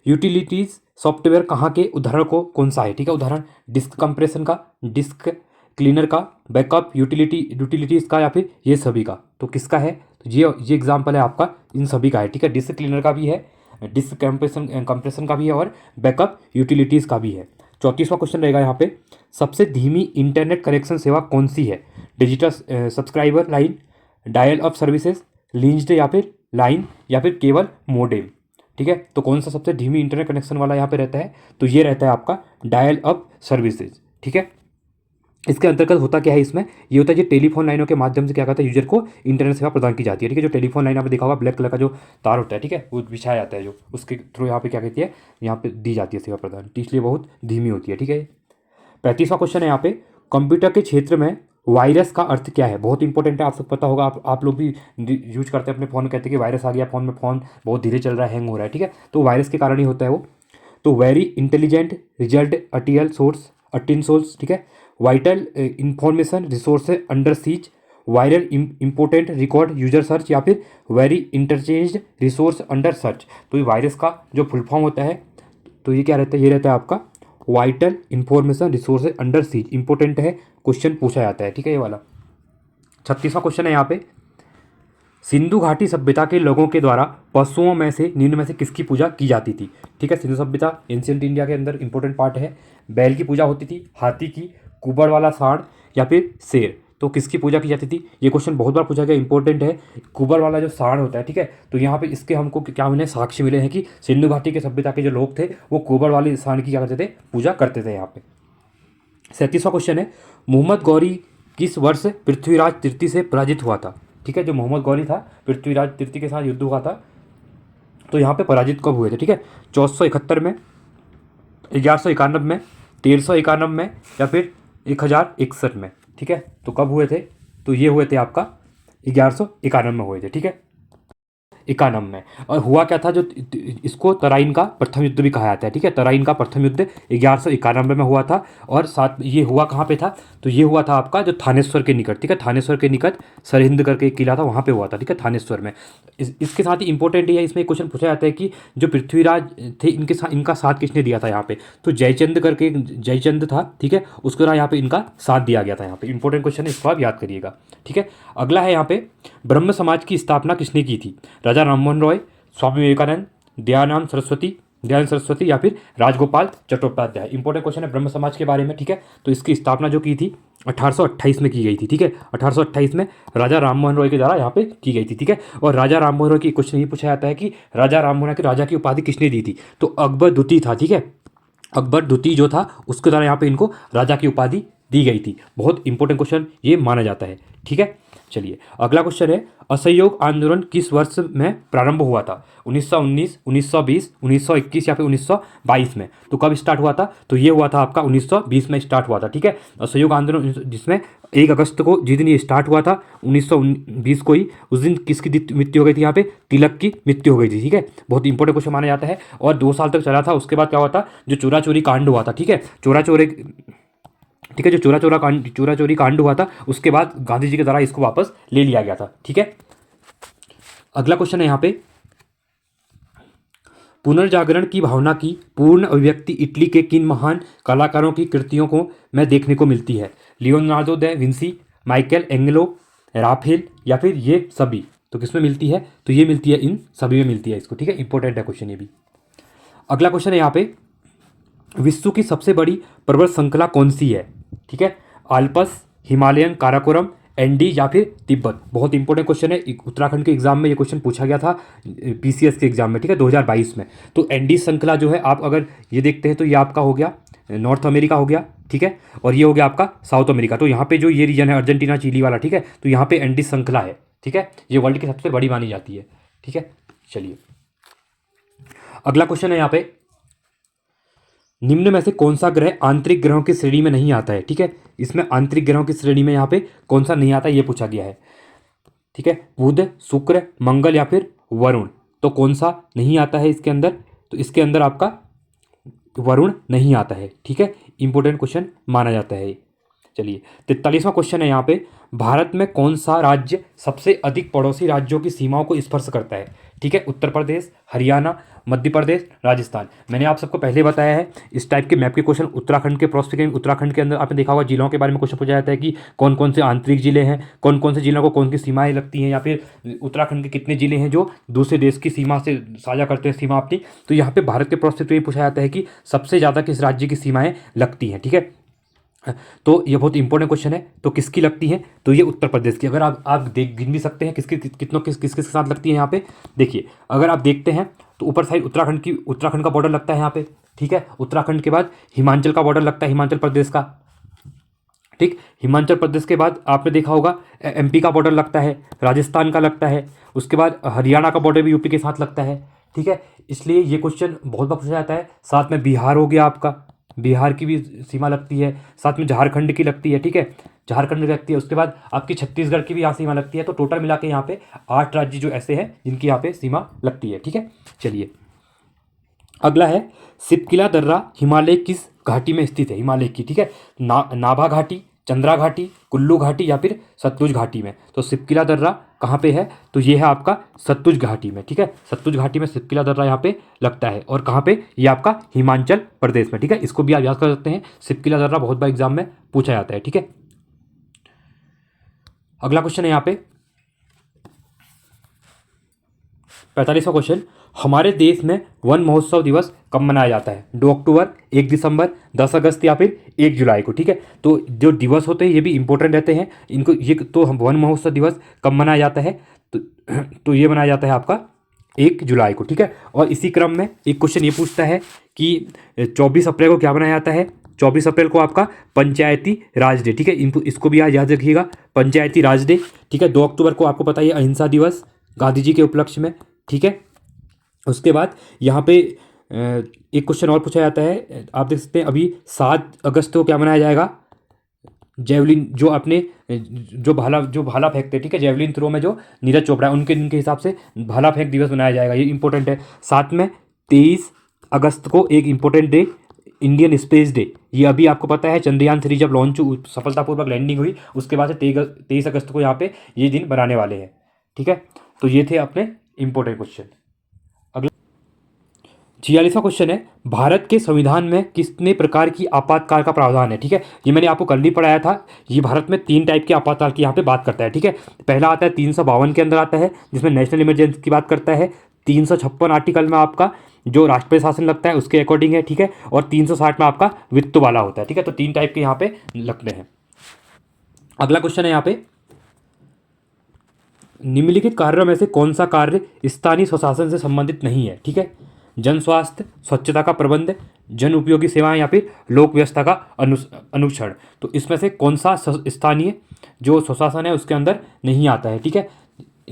यूटिलिटीज सॉफ्टवेयर कहाँ के उदाहरण को कौन सा है, ठीक है। उदाहरण डिस्क कंप्रेशन का, डिस्क क्लीनर का, बैकअप यूटिलिटीज़ का या फिर ये सभी का। तो किसका है, तो ये एग्जांपल है आपका इन सभी का है, ठीक है। डिस्क क्लीनर का भी है, डिस्क कंप्रेशन का भी है और बैकअप यूटिलिटीज़ का भी है। 34वां क्वेश्चन रहेगा यहाँ पे, सबसे धीमी इंटरनेट कनेक्शन सेवा कौन सी है, digital subscriber line, dial up services, linked या फिर लाइन या फिर केवल मोडेम, ठीक है। तो कौन सा सबसे धीमी इंटरनेट कनेक्शन वाला यहाँ पे रहता है, तो ये रहता है आपका डायल अप सर्विसेज, ठीक है। इसके अंतर्गत होता क्या है, इसमें ये होता है, जो टेलीफोन लाइनों के माध्यम से क्या करता है, यूजर को इंटरनेट सेवा प्रदान की जाती है, ठीक है। जो टेलीफोन लाइन आपने देखा होगा, ब्लैक कलर का जो तार होता है, ठीक है, वो बिछाया जाता है, जो उसके थ्रू यहाँ पे क्या कहती है, यहाँ पे दी जाती है सेवा प्रदान, तो इसलिए बहुत धीमी होती है, ठीक है। 35वां क्वेश्चन है यहाँ पे, कंप्यूटर के क्षेत्र में वायरस का अर्थ क्या है, बहुत इंपॉर्टेंट है, आप सब पता होगा, आप लोग भी यूज करते हैं अपने फ़ोन में, कहते हैं कि वायरस आ गया फ़ोन में, फ़ोन बहुत धीरे चल रहा है, हैंग हो रहा है, ठीक है। तो वायरस के कारण ही होता है वो। तो very intelligent result a tin source, ठीक है, vital information resources under seize, viral important record user search या फिर very interchange resource under search. तो ये वायरस का जो फुल फॉर्म होता है, तो ये क्या रहता है, ये रहता है आपका vital information resources under seize, important है, क्वेश्चन पूछा जाता है, ठीक है, ये वाला। 36वां क्वेश्चन है यहाँ पे, सिंधु घाटी सभ्यता के लोगों के द्वारा पशुओं में से निम्न में से किसकी पूजा की जाती थी, ठीक है। सिंधु सभ्यता एंशियंट इंडिया के अंदर इंपॉर्टेंट पार्ट है, बैल की पूजा होती थी, हाथी की, कुबड़ वाला सांड या फिर शेर। तो किसकी पूजा की जाती थी, ये क्वेश्चन बहुत बार पूछा गया, इंपॉर्टेंट है। कुबड़ वाला जो सांड होता है, ठीक है, तो यहाँ पे इसके हमको क्या मिले, साक्ष्य मिले हैं कि सिंधु घाटी के सभ्यता के जो लोग थे वो कुबड़ वाले सांड की क्या करते थे, पूजा करते थे यहाँ पे। 37वां क्वेश्चन है, मोहम्मद गौरी किस वर्ष पृथ्वीराज तृतीय से पराजित हुआ था, ठीक है। जो मोहम्मद गौरी था, पृथ्वीराज तृतीय के साथ युद्ध हुआ था, तो यहाँ पे पराजित कब हुए थे, ठीक है। 1471 में, 1191 में, 1391 में या फिर 1061 में, ठीक है। तो कब हुए थे, तो ये हुए थे आपका 1191 में हुए थे, ठीक है, 91 में। और हुआ क्या था, जो इसको तराइन का प्रथम युद्ध भी कहा जाता है, ठीक है। तराइन का प्रथम युद्ध 1191 में हुआ था, और साथ ये हुआ कहाँ पे था, तो ये हुआ था आपका जो थानेश्वर के निकट, ठीक है, थानेश्वर के निकट सरहिंद करके एक किला था, वहाँ पे हुआ था, ठीक है, थानेश्वर में। इसके साथ ही इंपॉर्टेंट है, इसमें क्वेश्चन पूछा जाता है कि जो पृथ्वीराज थे इनका साथ किसने दिया था यहाँ पे, तो जयचंद करके जयचंद था, ठीक है, उसके द्वारा यहाँ पे इनका साथ दिया गया था। यहाँ पे इंपॉर्टेंट क्वेश्चन है, इसको आप याद करिएगा, ठीक है। अगला है यहाँ पे, ब्रह्म समाज की स्थापना किसने की थी, राजा राममोहन रॉय, स्वामी विवेकानंद, दयानंद सरस्वती या फिर राजगोपाल चट्टोपाध्याय। इंपॉर्टेंट क्वेश्चन है ब्रह्म समाज के बारे में, ठीक है। तो इसकी स्थापना जो की थी 1828 में की गई थी, ठीक है, 1828 में राजा राममोहन रॉय के द्वारा यहाँ पे की गई थी, ठीक है। और राजा राममोहन रॉय की क्वेश्चन ये पूछा जाता है कि राजा राममोहन की राजा की उपाधि किसने दी थी, तो अकबर द्वितीय था, ठीक है, अकबर द्वितीय जो था उसके द्वारा यहाँ पे इनको राजा की उपाधि दी गई थी। बहुत इंपॉर्टेंट क्वेश्चन ये माना जाता है, ठीक है। चलिए अगला क्वेश्चन है, असहयोग आंदोलन किस वर्ष में प्रारंभ हुआ था, 1919, 1920, 1921 या फिर 1922 में। तो कब स्टार्ट हुआ था, तो ये हुआ था आपका 1920 में स्टार्ट हुआ था, ठीक है। असहयोग आंदोलन जिसमें 1 अगस्त को जिस दिन ये स्टार्ट हुआ था 1920 को ही, उस दिन किसकी मृत्यु हो गई थी, यहाँ पे तिलक की मृत्यु हो गई थी, ठीक है। बहुत इंपॉर्टेंट क्वेश्चन माना जाता है, और 2 साल तक चला था। उसके बाद क्या हुआ था, जो चोरा चोरी कांड हुआ था, ठीक है, ठीक है। जो चोरा चोरी कांड हुआ था उसके बाद गांधी जी के द्वारा इसको वापस ले लिया गया था, ठीक है। अगला क्वेश्चन है यहाँ पे, पुनर्जागरण की भावना की पूर्ण अभिव्यक्ति इटली के किन महान कलाकारों की कृतियों को में देखने को मिलती है? Leonardo da Vinci, Michael Angelo, Rafale या फिर ये सभी? तो किसमें मिलती है? तो ये मिलती है, इन सभी में मिलती है इसको, ठीक है। इंपॉर्टेंट है क्वेश्चन ये भी। अगला क्वेश्चन है यहाँ पे, विश्व की सबसे बड़ी पर्वत श्रृंखला कौन सी है? ठीक है, आल्पस, हिमालयन, काराकोरम, एंडी या फिर तिब्बत? बहुत इंपॉर्टेंट क्वेश्चन है, उत्तराखंड के एग्जाम में ये क्वेश्चन पूछा गया था, पीसीएस के एग्जाम में, ठीक है, 2022 में। तो एंडी श्रृंखला जो है, आप अगर ये देखते हैं तो ये आपका हो गया नॉर्थ अमेरिका हो गया, ठीक है, और ये हो गया आपका साउथ अमेरिका। तो यहाँ पे जो ये रीजन है अर्जेंटीना, चिली वाला, ठीक है, तो यहाँ पे एंडी श्रृंखला है, ठीक है, ये वर्ल्ड की सबसे बड़ी मानी जाती है, ठीक है। चलिए अगला क्वेश्चन है यहाँ पे, निम्न में से कौन सा ग्रह आंतरिक ग्रहों की श्रेणी में नहीं आता है? ठीक है, इसमें आंतरिक ग्रहों की श्रेणी में यहाँ पे कौन सा नहीं आता है ये पूछा गया है, ठीक है। बुध, शुक्र, मंगल या फिर वरुण? तो कौन सा नहीं आता है इसके अंदर? तो इसके अंदर आपका वरुण नहीं आता है, ठीक है। इंपॉर्टेंट क्वेश्चन माना जाता है। चलिए 43वां क्वेश्चन है यहाँ पे, भारत में कौन सा राज्य सबसे अधिक पड़ोसी राज्यों की सीमाओं को स्पर्श करता है? ठीक है, उत्तर प्रदेश, हरियाणा, मध्य प्रदेश, राजस्थान। मैंने आप सबको पहले बताया है, इस टाइप के मैप के क्वेश्चन उत्तराखंड के प्रोस्पेक्ट, उत्तराखंड के अंदर आपने देखा होगा जिलों के बारे में क्वेश्चन पूछा जाता है कि कौन कौन से आंतरिक जिले हैं, कौन कौन से जिलों को कौन सी सीमाएं लगती हैं, या फिर उत्तराखंड के कितने जिले हैं जो दूसरे देश की सीमा से साझा करते हैं सीमा अपनी। तो यहाँ पे भारत के प्रोस्पेक्ट में पूछा जाता है कि सबसे ज़्यादा किस राज्य की सीमाएँ लगती हैं, ठीक है। तो ये बहुत इंपॉर्टेंट क्वेश्चन है। तो किसकी लगती है? तो ये उत्तर प्रदेश की। अगर आप देख गिन भी सकते हैं किसके साथ लगती है यहाँ पे। देखिए अगर आप देखते हैं तो ऊपर साइड उत्तराखंड का बॉर्डर लगता है यहाँ पे, ठीक है। उत्तराखंड के बाद हिमाचल का बॉर्डर लगता है, हिमाचल प्रदेश का, ठीक। हिमाचल प्रदेश के बाद आपने देखा होगा एमपी का बॉर्डर लगता है, राजस्थान का लगता है, उसके बाद हरियाणा का बॉर्डर भी यूपी के साथ लगता है, ठीक है। इसलिए ये क्वेश्चन बहुत बार पूछा जाता है। साथ में बिहार हो गया आपका, बिहार की भी सीमा लगती है, साथ में झारखंड की लगती है, ठीक है, झारखंड की लगती है। उसके बाद आपकी छत्तीसगढ़ की भी यहाँ सीमा लगती है। तो टोटल मिला के यहाँ पे 8 राज्य जो ऐसे हैं जिनकी यहाँ पे सीमा लगती है, ठीक है। चलिए अगला है, सिपकिला दर्रा हिमालय किस घाटी में स्थित है? हिमालय की, ठीक है, नाभा घाटी, चंद्रा घाटी, कुल्लू घाटी या फिर सतलुज घाटी में? तो सिपकिला दर्रा कहाँ पे है? तो ये है आपका सतलुज घाटी में, ठीक है। सतलुज घाटी में सिपकिला दर्रा यहाँ पे लगता है। और कहाँ पे? ये आपका हिमाचल प्रदेश में, ठीक है। इसको भी आप याद कर सकते हैं, सिपकिला दर्रा बहुत बार एग्जाम में पूछा जाता है, ठीक है। अगला क्वेश्चन है यहाँ पे 45वां क्वेश्चन, हमारे देश में वन महोत्सव दिवस कब मनाया जाता है? 2 अक्टूबर, 1 दिसंबर, 10 अगस्त या फिर 1 जुलाई को, ठीक है। तो जो दिवस होते हैं ये भी इंपॉर्टेंट रहते हैं इनको। ये तो हम वन महोत्सव दिवस कब मनाया जाता है? तो ये मनाया जाता है आपका 1 जुलाई को, ठीक है। और इसी क्रम में एक क्वेश्चन ये पूछता है कि 24 अप्रैल को क्या मनाया जाता है? 24 अप्रैल को आपका पंचायती राज डे, ठीक है। इसको भी याद रखिएगा, पंचायती राज डे, ठीक है। 2 अक्टूबर को आपको पता है अहिंसा दिवस गांधी जी के उपलक्ष्य में, ठीक है। उसके बाद यहाँ पे एक क्वेश्चन और पूछा जाता है, आप देख सकते हैं अभी 7 अगस्त को क्या मनाया जाएगा? जेवलिन, जो अपने जो भाला फेंकते हैं, ठीक है, जेवलिन थ्रो में जो नीरज चोपड़ा है उनके हिसाब से भाला फेंक दिवस मनाया जाएगा, ये इंपॉर्टेंट है। साथ में 23 अगस्त को एक important day, Indian space day. ये अभी आपको पता है चंद्रयान 3 जब लॉन्च सफलतापूर्वक लैंडिंग हुई उसके बाद से 23 अगस्त को यहाँ पे ये दिन बनाने वाले हैं, ठीक है। तो ये थे अपने इंपॉर्टेंट क्वेश्चन। 46वां क्वेश्चन है, भारत के संविधान में कितने प्रकार की आपातकाल का प्रावधान है? ठीक है, ये मैंने आपको कल ही पढ़ाया था। ये भारत में 3 टाइप के आपातकाल की यहाँ पे बात करता है, ठीक है। पहला आता है 352 के अंदर आता है जिसमें नेशनल इमरजेंसी की बात करता है। 356 आर्टिकल में आपका जो राष्ट्रपति शासन लगता है उसके अकॉर्डिंग है, ठीक है। और 360 में आपका वित्त वाला होता है, ठीक है। तो 3 टाइप के यहाँ पे लगते हैं। अगला क्वेश्चन है यहाँ पे, निम्नलिखित कार्यों में से कौन सा कार्य स्थानीय स्वशासन से संबंधित नहीं है? ठीक है, जन स्वास्थ्य, स्वच्छता का प्रबंध, जन उपयोगी सेवाएं या फिर लोक व्यवस्था का अनुसरण। तो इसमें से कौन सा स्थानीय जो स्वशासन है उसके अंदर नहीं आता है? ठीक है,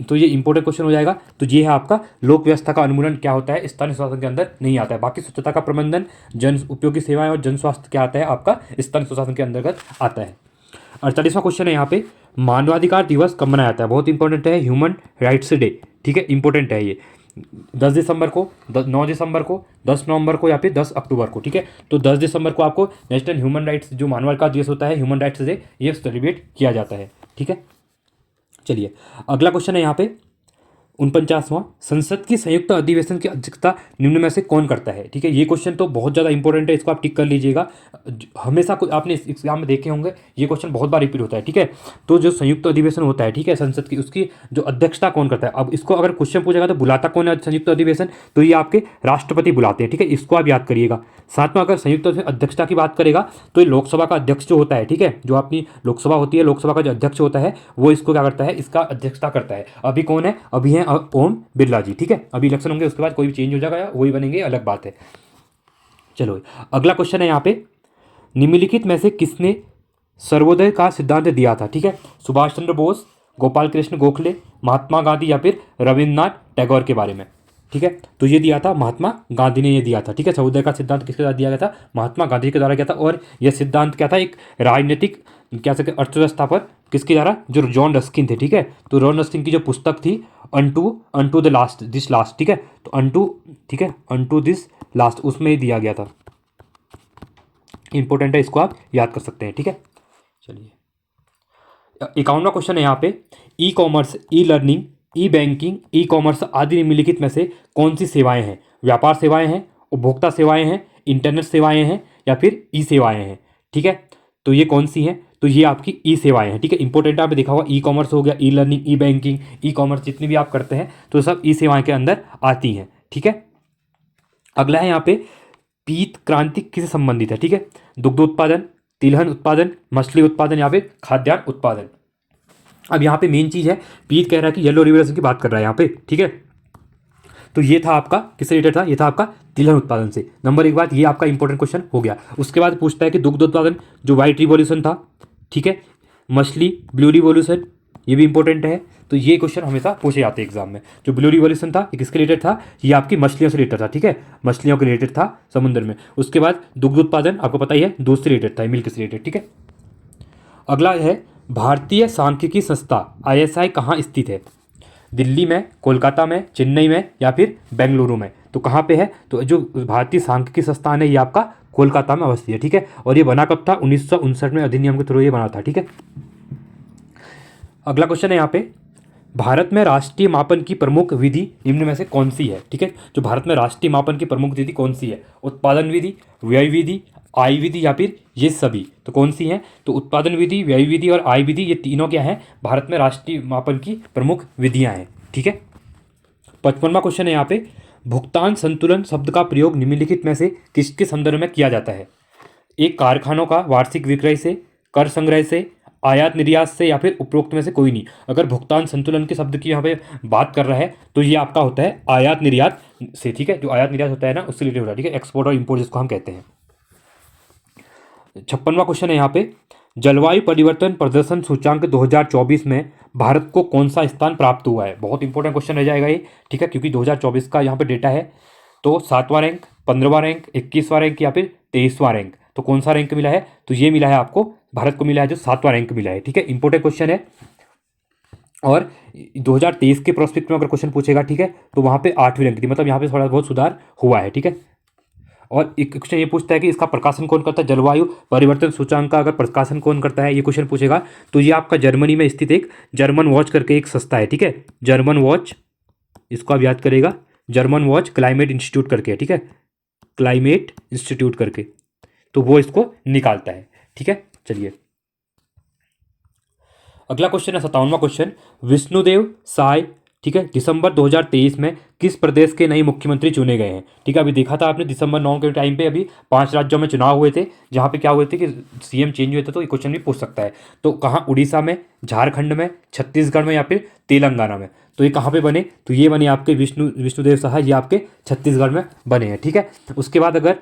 तो ये इंपॉर्टेंट क्वेश्चन हो जाएगा। तो ये है आपका लोक व्यवस्था का अनुमूलन क्या होता है, स्थानीय स्वशासन के अंदर नहीं आता है। बाकी स्वच्छता का प्रबंधन, जन उपयोगी सेवाएं और जन स्वास्थ्य क्या आता है आपका स्थानीय स्वशासन के अंतर्गत आता है। 48वां क्वेश्चन है यहाँ पे, मानवाधिकार दिवस कब मनाया जाता है? बहुत इंपॉर्टेंट है, ह्यूमन राइट्स डे, ठीक है, इंपॉर्टेंट है ये। 10 दिसंबर को, 9 दिसंबर को, 10 नवंबर को या फिर 10 अक्टूबर को, ठीक है। तो 10 दिसंबर को आपको नेशनल ह्यूमन राइट्स, जो मानवाधिकार दिवस होता है, ह्यूमन राइट्स डे, ये सेलिब्रेट किया जाता है, ठीक है। चलिए अगला क्वेश्चन है यहाँ पे 49वां, संसद की संयुक्त अधिवेशन की अध्यक्षता निम्न में से कौन करता है, ठीक है। ये क्वेश्चन तो बहुत ज़्यादा इंपॉर्टेंट है, इसको आप टिक कर लीजिएगा। हमेशा कोई आपने इस एग्जाम में देखे होंगे, ये क्वेश्चन बहुत बार रिपीट होता है, ठीक है। तो जो संयुक्त अधिवेशन होता है, ठीक है, संसद की, उसकी जो अध्यक्षता कौन करता है। अब इसको अगर क्वेश्चन पूछेगा तो बुलाता कौन है संयुक्त अधिवेशन, तो ये आपके राष्ट्रपति बुलाते हैं, ठीक है, इसको आप याद करिएगा। साथ में अगर संयुक्त अध्यक्षता की बात करेगा तो ये लोकसभा का अध्यक्ष जो होता है, ठीक है, जो अपनी लोकसभा होती है, लोकसभा का जो अध्यक्ष होता है वो इसको क्या करता है, इसका अध्यक्षता करता है। अभी कौन है, अभी है ओम बिरला जी, ठीक है। अभी इलेक्शन होंगे, उसके बाद कोई भी चेंज हो जाएगा या वही बनेंगे, अलग बात है। चलो अगला क्वेश्चन है यहाँ पे, निम्नलिखित में से किसने सर्वोदय का सिद्धांत दिया था, ठीक है। सुभाष चंद्र बोस, गोपाल कृष्ण गोखले, महात्मा गांधी या फिर रविन्द्रनाथ टैगोर के बारे में, ठीक है। तो ये दिया था महात्मा गांधी ने, ये दिया था, ठीक है। सर्वोदय का सिद्धांत किसके द्वारा दिया गया था, महात्मा गांधी के द्वारा किया था। और यह सिद्धांत क्या था, एक राजनीतिक क्या सकते अर्थव्यवस्था पर किसके द्वारा, जो जॉन रस्किन थे, ठीक है। तो जॉन रस्किन की जो पुस्तक थी unto the last this last, ठीक है, तो अनटू, ठीक है, अनटू दिस लास्ट, उसमें ही दिया गया था। इंपॉर्टेंट है, इसको आप याद कर सकते हैं, ठीक है। चलिए 51वां क्वेश्चन है यहाँ पे, ई कॉमर्स, ई लर्निंग, ई बैंकिंग, ई कॉमर्स आदि निम्नलिखित में से कौन सी सेवाएं हैं। व्यापार सेवाएं हैं, उपभोक्ता सेवाएं हैं, इंटरनेट सेवाएं हैं या फिर ई सेवाएं हैं, ठीक है। तो ये कौन सी हैं, तो ये आपकी ई सेवाएं हैं, ठीक है। इंपॉर्टेंट आपने देखा होगा, ई कॉमर्स हो गया, ई लर्निंग, ई बैंकिंग, ई कॉमर्स, जितनी भी आप करते हैं तो सब ई सेवाएं के अंदर आती हैं, ठीक है। अगला है यहाँ पे, पीत क्रांति किससे संबंधित है, ठीक है। दुग्ध उत्पादन, तिलहन उत्पादन, मछली उत्पादन या फिर खाद्यान्न उत्पादन। अब यहाँ पे मेन चीज़ है, पीत कह रहा है कि येलो रिवोल्यूशन की बात कर रहा है यहाँ पे, ठीक है। तो ये था आपका किससे रिलेटेड था, ये था आपका तिलहन उत्पादन से। नंबर एक बात, ये आपका इंपॉर्टेंट क्वेश्चन हो गया। उसके बाद पूछता है कि दुग्ध उत्पादन, जो व्हाइट रिवॉल्यूशन था, ठीक है, मछली ब्लू रिवॉल्यूशन, ये भी इंपॉर्टेंट है। तो ये क्वेश्चन हमेशा पूछे जाते हैं एग्जाम में। जो ब्लू रिवॉल्यूशन था ये किसके रिलेटेड था, ये आपकी मछलियों से रिलेटेड था, ठीक है, मछलियों के रिलेटेड था समुद्र में। उसके बाद दुग्ध उत्पादन आपको पता ही है, दूध से रिलेटेड था, मिल्क से रिलेटेड, ठीक है। अगला है, भारतीय सांख्यिकी संस्था ISI कहाँ स्थित है, दिल्ली में, कोलकाता में, चेन्नई में या फिर बेंगलुरु में। तो कहाँ पे है, तो जो भारतीय सांख्यिकी संस्थान है ये आपका कोलकाता में अवस्थित है, ठीक है। और ये बना कब था, 1959 में अधिनियम के थ्रू ये बना था, ठीक है। अगला क्वेश्चन है यहाँ पे, भारत में राष्ट्रीय मापन की प्रमुख विधि निम्न में से कौन सी है, ठीक है। जो भारत में राष्ट्रीय मापन की प्रमुख विधि कौन सी है, उत्पादन विधि, व्यय विधि, आय विधि या फिर ये सभी। तो कौन सी हैं, तो उत्पादन विधि, व्यय विधि और आय विधि, ये तीनों क्या हैं, भारत में राष्ट्रीय मापन की प्रमुख विधियां हैं, ठीक है। 55वां क्वेश्चन है यहाँ पे, भुगतान संतुलन शब्द का प्रयोग निम्नलिखित में से किसके संदर्भ में किया जाता है। एक, कारखानों का वार्षिक विक्रय से, कर संग्रह से, आयात निर्यात से या फिर उपरोक्त में से कोई नहीं। अगर भुगतान संतुलन के शब्द की यहाँ पे बात कर रहा है तो ये आपका होता है आयात निर्यात से, ठीक है। जो आयात निर्यात होता है ना, उससे रिलेटेड होता है, ठीक है, एक्सपोर्ट और इम्पोर्ट जिसको हम कहते हैं। 56वां क्वेश्चन है यहाँ पे, जलवायु परिवर्तन प्रदर्शन सूचांक 2024 में भारत को कौन सा स्थान प्राप्त हुआ है। बहुत इंपॉर्टेंट क्वेश्चन रह जाएगा ये, ठीक है, क्योंकि 2024 का यहाँ पे डेटा है। तो 7वां रैंक, 15वां रैंक, 21वां रैंक या फिर 23वां रैंक। तो कौन सा रैंक मिला है, तो ये मिला है आपको, भारत को मिला है जो 7वां रैंक मिला है, ठीक है। इंपॉर्टेंट क्वेश्चन है। और 2023 के प्रोस्पेक्ट में अगर क्वेश्चन पूछेगा, ठीक है, तो वहाँ पे 8वीं रैंक थी, मतलब यहाँ पे थोड़ा बहुत सुधार हुआ है, ठीक है। और एक क्वेश्चन ये पूछता है कि इसका प्रकाशन कौन करता है, जलवायु परिवर्तन सूचांक का अगर प्रकाशन कौन करता है, ये क्वेश्चन पूछेगा। तो ये आपका जर्मनी में स्थित एक जर्मन वॉच करके एक संस्था है, ठीक है, जर्मन वॉच, इसको आप याद करेगा, जर्मन वॉच क्लाइमेट इंस्टीट्यूट करके, ठीक है, क्लाइमेट इंस्टीट्यूट करके, तो वो इसको निकालता है, ठीक है। चलिए अगला क्वेश्चन है 57वां क्वेश्चन, विष्णुदेव साय, ठीक है, दिसंबर 2023 में किस प्रदेश के नए मुख्यमंत्री चुने गए हैं, ठीक है। अभी देखा था आपने, दिसंबर 9 के टाइम पे अभी 5 राज्यों में चुनाव हुए थे, जहाँ पे क्या हुए थे कि CM चेंज हुए थे। तो ये क्वेश्चन भी पूछ सकता है। तो कहाँ, उड़ीसा में, झारखंड में, छत्तीसगढ़ में या फिर तेलंगाना में। तो ये कहाँ पे बने, तो ये बने आपके विष्णुदेव साय, ये आपके छत्तीसगढ़ में बने हैं, ठीक है। उसके बाद अगर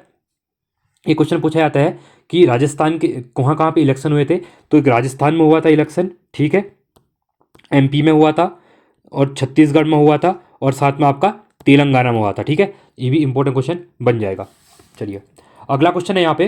ये क्वेश्चन पूछा जाता है कि राजस्थान के कहाँ कहाँ पे इलेक्शन हुए थे, तो एक राजस्थान में हुआ था इलेक्शन, ठीक है, MP में हुआ था और छत्तीसगढ़ में हुआ था और साथ में आपका तेलंगाना में हुआ था, ठीक है। ये भी इंपॉर्टेंट क्वेश्चन बन जाएगा। चलिए अगला क्वेश्चन है यहाँ पे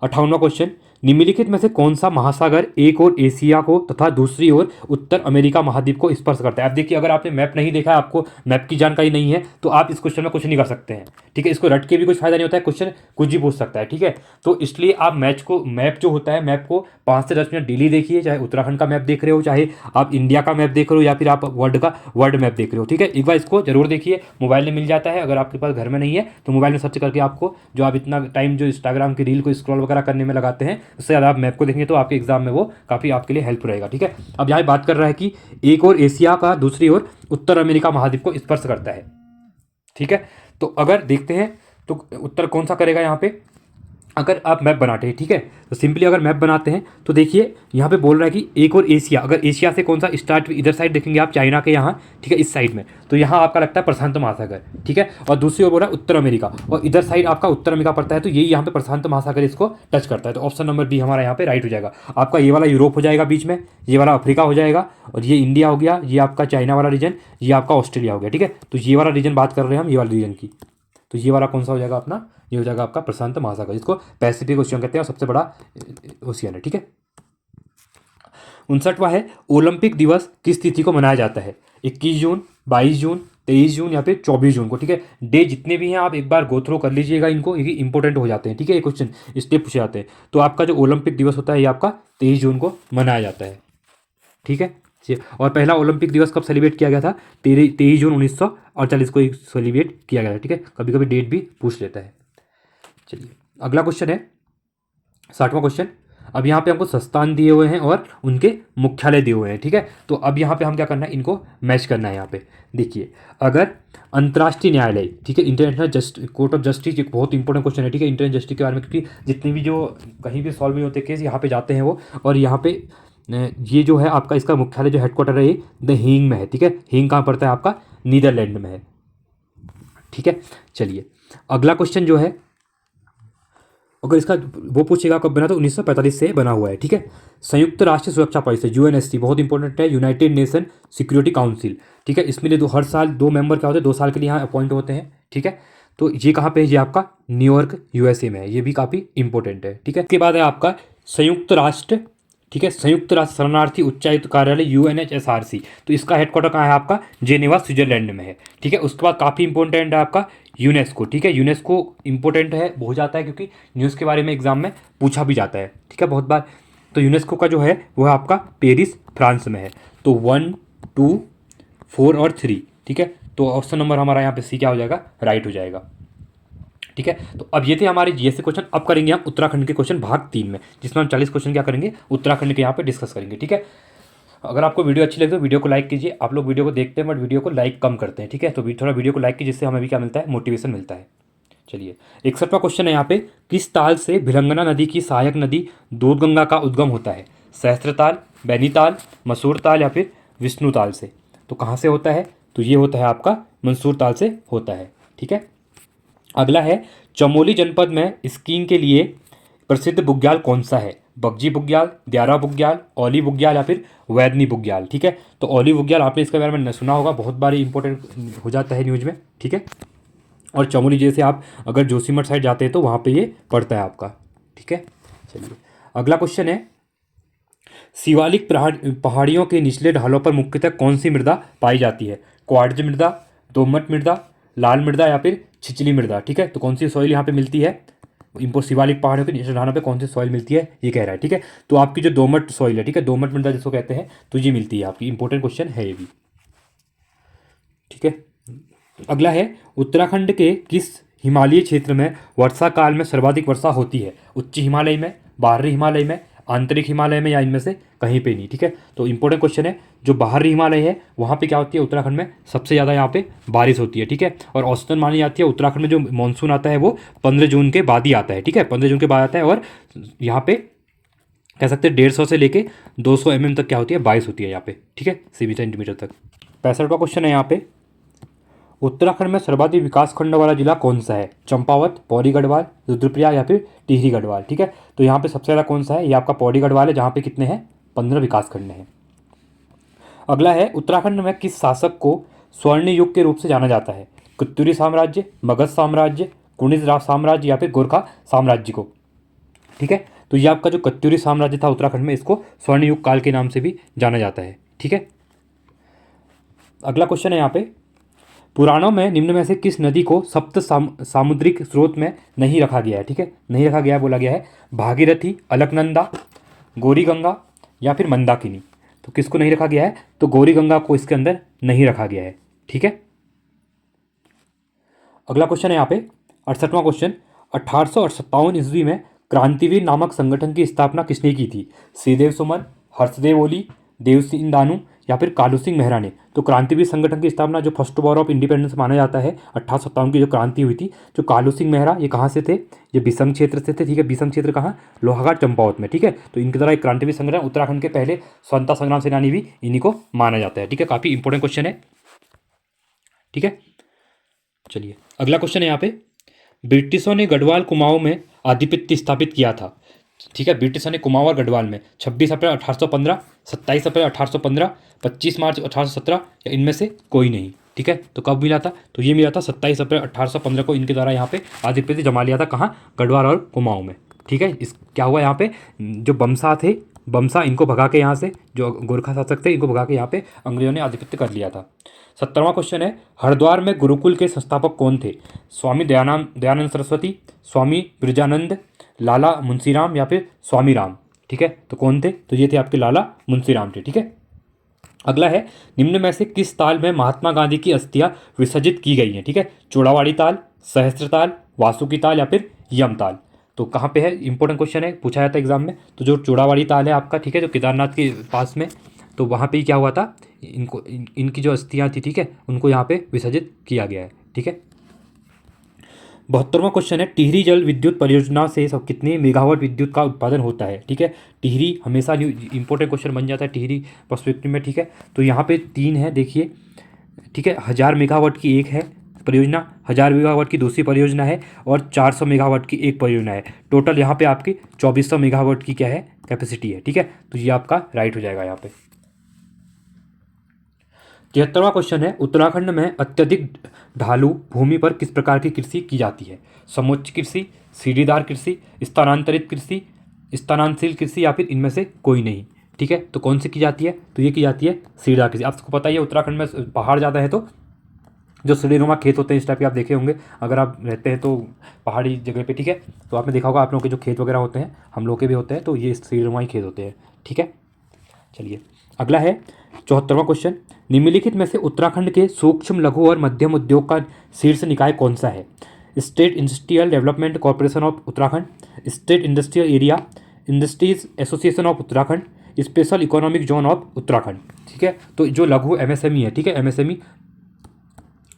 58वां क्वेश्चन, निम्नलिखित में से कौन सा महासागर एक ओर एशिया को तथा दूसरी ओर उत्तर अमेरिका महाद्वीप को स्पर्श करता है? अब देखिए, अगर आपने मैप नहीं देखा है, आपको मैप की जानकारी नहीं है, तो आप इस क्वेश्चन में कुछ नहीं कर सकते हैं, ठीक है। इसको रट के भी कुछ फायदा नहीं होता है, क्वेश्चन कुछ भी पूछ सकता है, ठीक है। तो इसलिए आप मैप जो होता है, मैप को 5 से 10 मिनट डेली देखिए, चाहे उत्तराखंड का मैप देख रहे हो, चाहे आप इंडिया का मैप देख रहे हो, या फिर आप वर्ल्ड मैप देख रहे हो, ठीक है। एक बार इसको जरूर देखिए, मोबाइल में मिल जाता है, अगर आपके पास घर में नहीं है तो मोबाइल में सर्च करके आपको, जो आप इतना टाइम जो इंस्टाग्राम की रील को स्क्रॉल वगैरह करने में लगाते हैं, उससे ज़्यादा आप मैप को देखेंगे तो आपके एग्जाम में वो काफ़ी आपके लिए हेल्प रहेगा, ठीक है। अब यहाँ बात कर रहा है कि एक और एशिया का, दूसरी ओर उत्तर अमेरिका महाद्वीप को स्पर्श करता है, ठीक है। तो अगर देखते हैं तो उत्तर कौन सा करेगा यहाँ पे, अगर आप मैप बनाते हैं, ठीक है। तो सिंपली अगर मैप बनाते हैं तो देखिए यहाँ पे बोल रहा है कि एक और एशिया, अगर एशिया से कौन सा स्टार्ट, इधर साइड देखेंगे आप चाइना के यहाँ, ठीक है, इस साइड में, तो यहाँ आपका लगता है प्रशांत महासागर, ठीक है। और दूसरी ओर बोल रहा है उत्तर अमेरिका, और इधर साइड आपका उत्तर अमेरिका पड़ता है, तो यही यहाँ पे प्रशांत महासागर इसको टच करता है। तो ऑप्शन नंबर बी हमारा यहाँ पे राइट हो जाएगा। आपका ये वाला यूरोप हो जाएगा बीच में, ये वाला अफ्रीका हो जाएगा, और ये इंडिया हो गया, ये आपका चाइना वाला रीजन, ये आपका ऑस्ट्रेलिया हो गया, ठीक है। तो ये वाला रीजन बात कर रहे हैं हम, ये वाला रीजन की, तो ये वाला कौन सा हो जाएगा अपना, ये हो जाएगा आपका प्रशांत महासागर, जिसको पैसिफिक ओशियन कहते हैं और सबसे बड़ा ओशियन है, ठीक है। 59वां है, ओलंपिक दिवस किस तिथि को मनाया जाता है? 21 जून, 22 जून, 23 जून या फिर 24 जून को, ठीक है। डे जितने भी हैं आप एक बार गो थ्रो कर लीजिएगा इनको, ये इंपॉर्टेंट हो जाते हैं, ठीक है। ये क्वेश्चन इसलिए पूछे जाते हैं। तो आपका जो ओलंपिक दिवस होता है ये आपका 23 जून को मनाया जाता है, ठीक है। और पहला ओलंपिक दिवस कब सेलिब्रेट किया गया था? 23 जून 1948 को सेलिब्रेट किया गया था, ठीक है। कभी कभी डेट भी पूछ लेता है। चलिए अगला क्वेश्चन है 60वां क्वेश्चन। अब यहाँ पे हमको संस्थान दिए हुए हैं और उनके मुख्यालय दिए हुए हैं, ठीक है। तो अब यहाँ पे हम क्या करना है, इनको मैच करना है। यहाँ पे देखिए, अगर अंतर्राष्ट्रीय न्यायालय, ठीक है, इंटरनेशनल कोर्ट ऑफ जस्टिस, एक बहुत इंपॉर्टेंट क्वेश्चन है, ठीक है, इंटरनेशनल जस्टिस के बारे में, क्योंकि जितने भी जो कहीं भी सॉल्व नहीं होते केस यहाँ पे जाते हैं वो, और यहाँ पे ये जो है आपका, इसका मुख्यालय जो हेडक्वार्टर है ये द हेग में है, ठीक है। हेग कहाँ पड़ता है आपका? नीदरलैंड में है, ठीक है। चलिए अगला क्वेश्चन जो है, अगर इसका वो पूछेगा कब बना, तो 1945 से बना हुआ है, ठीक है। संयुक्त राष्ट्र सुरक्षा परिषद, यूएनएससी, बहुत इंपॉर्टेंट है, यूनाइटेड नेशन सिक्योरिटी काउंसिल, ठीक है। इसमें लिए हर साल 2 मेंबर क्या होते हैं, 2 साल के लिए यहाँ अपॉइंट होते हैं, ठीक है। तो ये कहाँ पे है? ये आपका न्यूयॉर्क यूएसए में है, ये भी काफ़ी इंपॉर्टेंट है, ठीक है। इसके बाद है आपका संयुक्त राष्ट्र, ठीक है, संयुक्त राष्ट्र शरणार्थी उच्चायुक्त कार्यालय यूएनएचएसआरसी, तो इसका हेडक्वार्टर कहाँ है आपका? जेनेवा स्विट्जरलैंड में है, ठीक है। उसके बाद काफ़ी इंपॉर्टेंट है आपका यूनेस्को, ठीक है। यूनेस्को इंपॉर्टेंट है, हो जाता है क्योंकि न्यूज़ के बारे में एग्जाम में पूछा भी जाता है, ठीक है, बहुत बार। तो यूनेस्को का जो है वो है आपका पेरिस, फ्रांस में है। तो 1, 2, 4 और 3, ठीक है। तो ऑप्शन नंबर हमारा यहाँ पे सी क्या हो जाएगा? राइट हो जाएगा, ठीक है। तो अब ये थे हमारे जीएस के क्वेश्चन। अब करेंगे हम उत्तराखंड के क्वेश्चन भाग 3 में, जिसमें हम 40 क्वेश्चन क्या करेंगे, उत्तराखंड के यहाँ पे डिस्कस करेंगे, ठीक है। अगर आपको वीडियो अच्छी लगे तो वीडियो को लाइक कीजिए। आप लोग वीडियो को देखते हैं बट वीडियो को लाइक कम करते हैं, ठीक है। तो थोड़ा वीडियो को लाइक कीजिए, जिससे हमें भी क्या मिलता है? मोटिवेशन मिलता है। चलिए 61वां क्वेश्चन है यहाँ पे, किस ताल से भिलंगना नदी की सहायक नदी दूधगंगा का उद्गम होता है? सहस्त्रताल, बैनीताल, मसूर ताल या फिर विष्णु ताल से? तो कहाँ से होता है? तो ये होता है आपका मंसूर ताल से होता है, ठीक है। अगला है, चमोली जनपद में स्कीइंग के लिए प्रसिद्ध बुग्याल कौन सा है? बगजी बुग्याल, द्यारा बुग्याल, ओली बुग्याल या फिर वैदनी बुग्याल, ठीक है। तो ओली बुग्याल आपने इसके बारे में सुना होगा, बहुत बार इंपॉर्टेंट हो जाता है न्यूज़ में, ठीक है। और चमोली जैसे आप अगर जोशीमठ साइड जाते हैं तो वहाँ पे ये पड़ता है आपका, ठीक है। चलिए अगला क्वेश्चन है, शिवालिक पहाड़ियों के निचले ढालों पर मुख्यतः कौन सी मृदा पाई जाती है? क्वार्ट्ज मृदा, दोमट मृदा, लाल मृदा या फिर छिछली मृदा, ठीक है। तो कौन सी सॉइल यहाँ पे मिलती है? शिवालिक पहाड़ियों के निचले ढालों पे कौन सी सॉइल मिलती है, ये कह रहा है, ठीक है। तो आपकी जो दोमट सॉइल है, ठीक है, दोमट मृदा जिसको कहते हैं, तो ये मिलती है आपकी। इंपॉर्टेंट क्वेश्चन है ये भी, ठीक है। अगला है, उत्तराखंड के किस हिमालयी क्षेत्र में वर्षा काल में सर्वाधिक वर्षा होती है? उच्च हिमालय में, बाहरी हिमालय में, आंतरिक हिमालय में या इनमें से कहीं पे नहीं, ठीक है। तो इंपॉर्टेंट क्वेश्चन है, जो बाहरी हिमालय है वहाँ पे क्या होती है? उत्तराखंड में सबसे ज़्यादा यहाँ पे बारिश होती है, ठीक है। और औसतन मानी जाती है उत्तराखंड में जो मानसून आता है वो 15 जून के बाद ही आता है, ठीक है, 15 जून के बाद आता है। और यहाँ पे कह सकते हैं 150 से लेके 200 mm तक क्या होती है? बारिश होती है यहाँ पे, ठीक है, सेंटीमीटर तक। 65वां क्वेश्चन है यहाँ पे, उत्तराखंड में सर्वाधिक विकास खंड वाला जिला कौन सा है? चंपावत, पौड़ी गढ़वाल, रुद्रप्रयाग या फिर टिहरी गढ़वाल, ठीक है। तो यहाँ पे सबसे ज़्यादा कौन सा है? ये आपका पौड़ी गढ़वाल है, जहाँ पे कितने हैं? 15 विकास खंड हैं। अगला है, उत्तराखंड में किस शासक को स्वर्ण युग के रूप से जाना जाता है? कुत्तुरी साम्राज्य, मगध साम्राज्य, कुणिज साम्राज्य या फिर गोरखा साम्राज्य को, ठीक है। तो तो ये आपका जो कत्यूरी साम्राज्य था उत्तराखंड में, इसको स्वर्ण युग काल के नाम से भी जाना जाता है। ठीक है, अगला क्वेश्चन है यहाँ पे, पुराणों में निम्न में से किस नदी को सप्त सामुद्रिक स्रोत में नहीं रखा गया है? ठीक है, नहीं रखा गया है, बोला गया है भागीरथी, अलकनंदा, गौरी गंगा या फिर मंदाकिनी। तो किसको नहीं रखा गया है? तो गौरी गंगा को इसके अंदर नहीं रखा गया है। ठीक है, अगला क्वेश्चन है यहाँ पे 68वां क्वेश्चन, 1857 ईस्वी में क्रांतिवीर नामक संगठन की स्थापना किसने की थी? श्रीदेव सुमन, हर्षदेव ओली, देव सिंह दानू या फिर कालू सिंह मेहरा ने। तो क्रांतिवीर संगठन की स्थापना जो फर्स्ट वॉर ऑफ इंडिपेंडेंस माना जाता है 1857 की जो क्रांति हुई थी, जो कालू सिंह मेहरा, ये कहाँ से थे? ये बिसंग क्षेत्र से थे। ठीक है, बिसंग क्षेत्र कहाँ? लोहाघाट चंपावत में। ठीक है, तो इनके द्वारा एक क्रांतिवीर संगठन, उत्तराखंड के पहले स्वतंत्रता संग्राम सेनानी भी इन्हीं को माना जाता है। ठीक है, काफ़ी इंपॉर्टेंट क्वेश्चन है। ठीक है, चलिए अगला क्वेश्चन है यहाँ पे, ब्रिटिशों ने गढ़वाल कुमाऊं में आधिपत्य स्थापित किया था। ठीक है, ब्रिटिशों ने कुमाऊं और गढ़वाल में 26 अप्रैल 1815, 27 अप्रैल 1815, 25 मार्च 1817 या इनमें से कोई नहीं। ठीक है, तो कब मिला था? तो ये मिला था 27 अप्रैल 1815 को इनके द्वारा यहाँ पे आधिपत्य जमा लिया था। कहाँ? गढ़वाल और कुमाऊं में। ठीक है, इस क्या हुआ यहाँ पे, जो बमसा थे, बमसा, इनको भगा के यहाँ से, जो गोरखा शासक थे, इनको भगा के यहाँ पे अंग्रेजों ने आधिपत्य कर लिया था। 70वां क्वेश्चन है, हरिद्वार में गुरुकुल के संस्थापक कौन थे? स्वामी दयानंद सरस्वती, स्वामी ब्रजानंद, लाला मुंशीराम या फिर स्वामी राम। ठीक है, तो कौन थे? तो ये थे आपके लाला मुंशीराम थे। ठीक है, अगला है, निम्न में से किस ताल में महात्मा गांधी की अस्थियां विसर्जित की गई हैं? ठीक है, चौड़ावाड़ी ताल, सहस्त्र ताल, वासुकी ताल या फिर यम ताल। तो कहाँ पे है? इंपॉर्टेंट क्वेश्चन है, पूछा जाता है एग्जाम में। तो जो चौड़ावाड़ी ताल है आपका, ठीक है, जो केदारनाथ के पास में, तो वहाँ पे ही क्या हुआ था, इनकी जो अस्थियां थी, ठीक है, उनको यहाँ पे विसर्जित किया गया है। ठीक है, 72वां क्वेश्चन है, टिहरी जल विद्युत परियोजना से सब कितने मेगावाट विद्युत का उत्पादन होता है? ठीक है, टिहरी हमेशा इंपॉर्टेंट क्वेश्चन बन जाता है टिहरी पर्सपेक्टिव में। ठीक है, तो यहाँ पे 3 है, देखिए। ठीक है, 1000 मेगावाट की एक है परियोजना, 1000 मेगावाट की दूसरी परियोजना है और 400 मेगावाट की एक परियोजना है। टोटल यहाँ पे आपकी 2400 मेगावाट की क्या है? कैपेसिटी है। ठीक है, तो ये आपका राइट हो जाएगा यहाँ पे। 73वां क्वेश्चन है, उत्तराखंड में अत्यधिक ढालू भूमि पर किस प्रकार की कृषि की जाती है? समोच्च कृषि, सीढ़ीदार कृषि, स्थानांतरित कृषि, स्थानांतशील कृषि या फिर इनमें से कोई नहीं। ठीक है, तो कौन सी की जाती है? तो ये की जाती है सीढ़ीदार कृषि। आपको पता ही है उत्तराखंड में पहाड़ ज़्यादा है, तो जो सीढ़ीनुमा खेत होते हैं इस टाइप के आप देखे होंगे अगर आप रहते हैं तो पहाड़ी जगह पे। ठीक है, तो आपने देखा होगा आप लोगों के जो खेत वगैरह होते हैं, हम लोग के भी होते हैं, तो ये सीढ़ीनुमा ही खेत होते हैं। ठीक है, चलिए अगला है 74वां क्वेश्चन, निम्नलिखित में से उत्तराखंड के सूक्ष्म लघु और मध्यम उद्योग का शीर्ष निकाय कौन सा है? State industrial development corporation of Uttarakhand, state industrial area, industries association of Uttarakhand, special economic zone of Uttarakhand. ठीक है, तो जो लघु एमएसएमई है, ठीक है, एमएसएमई,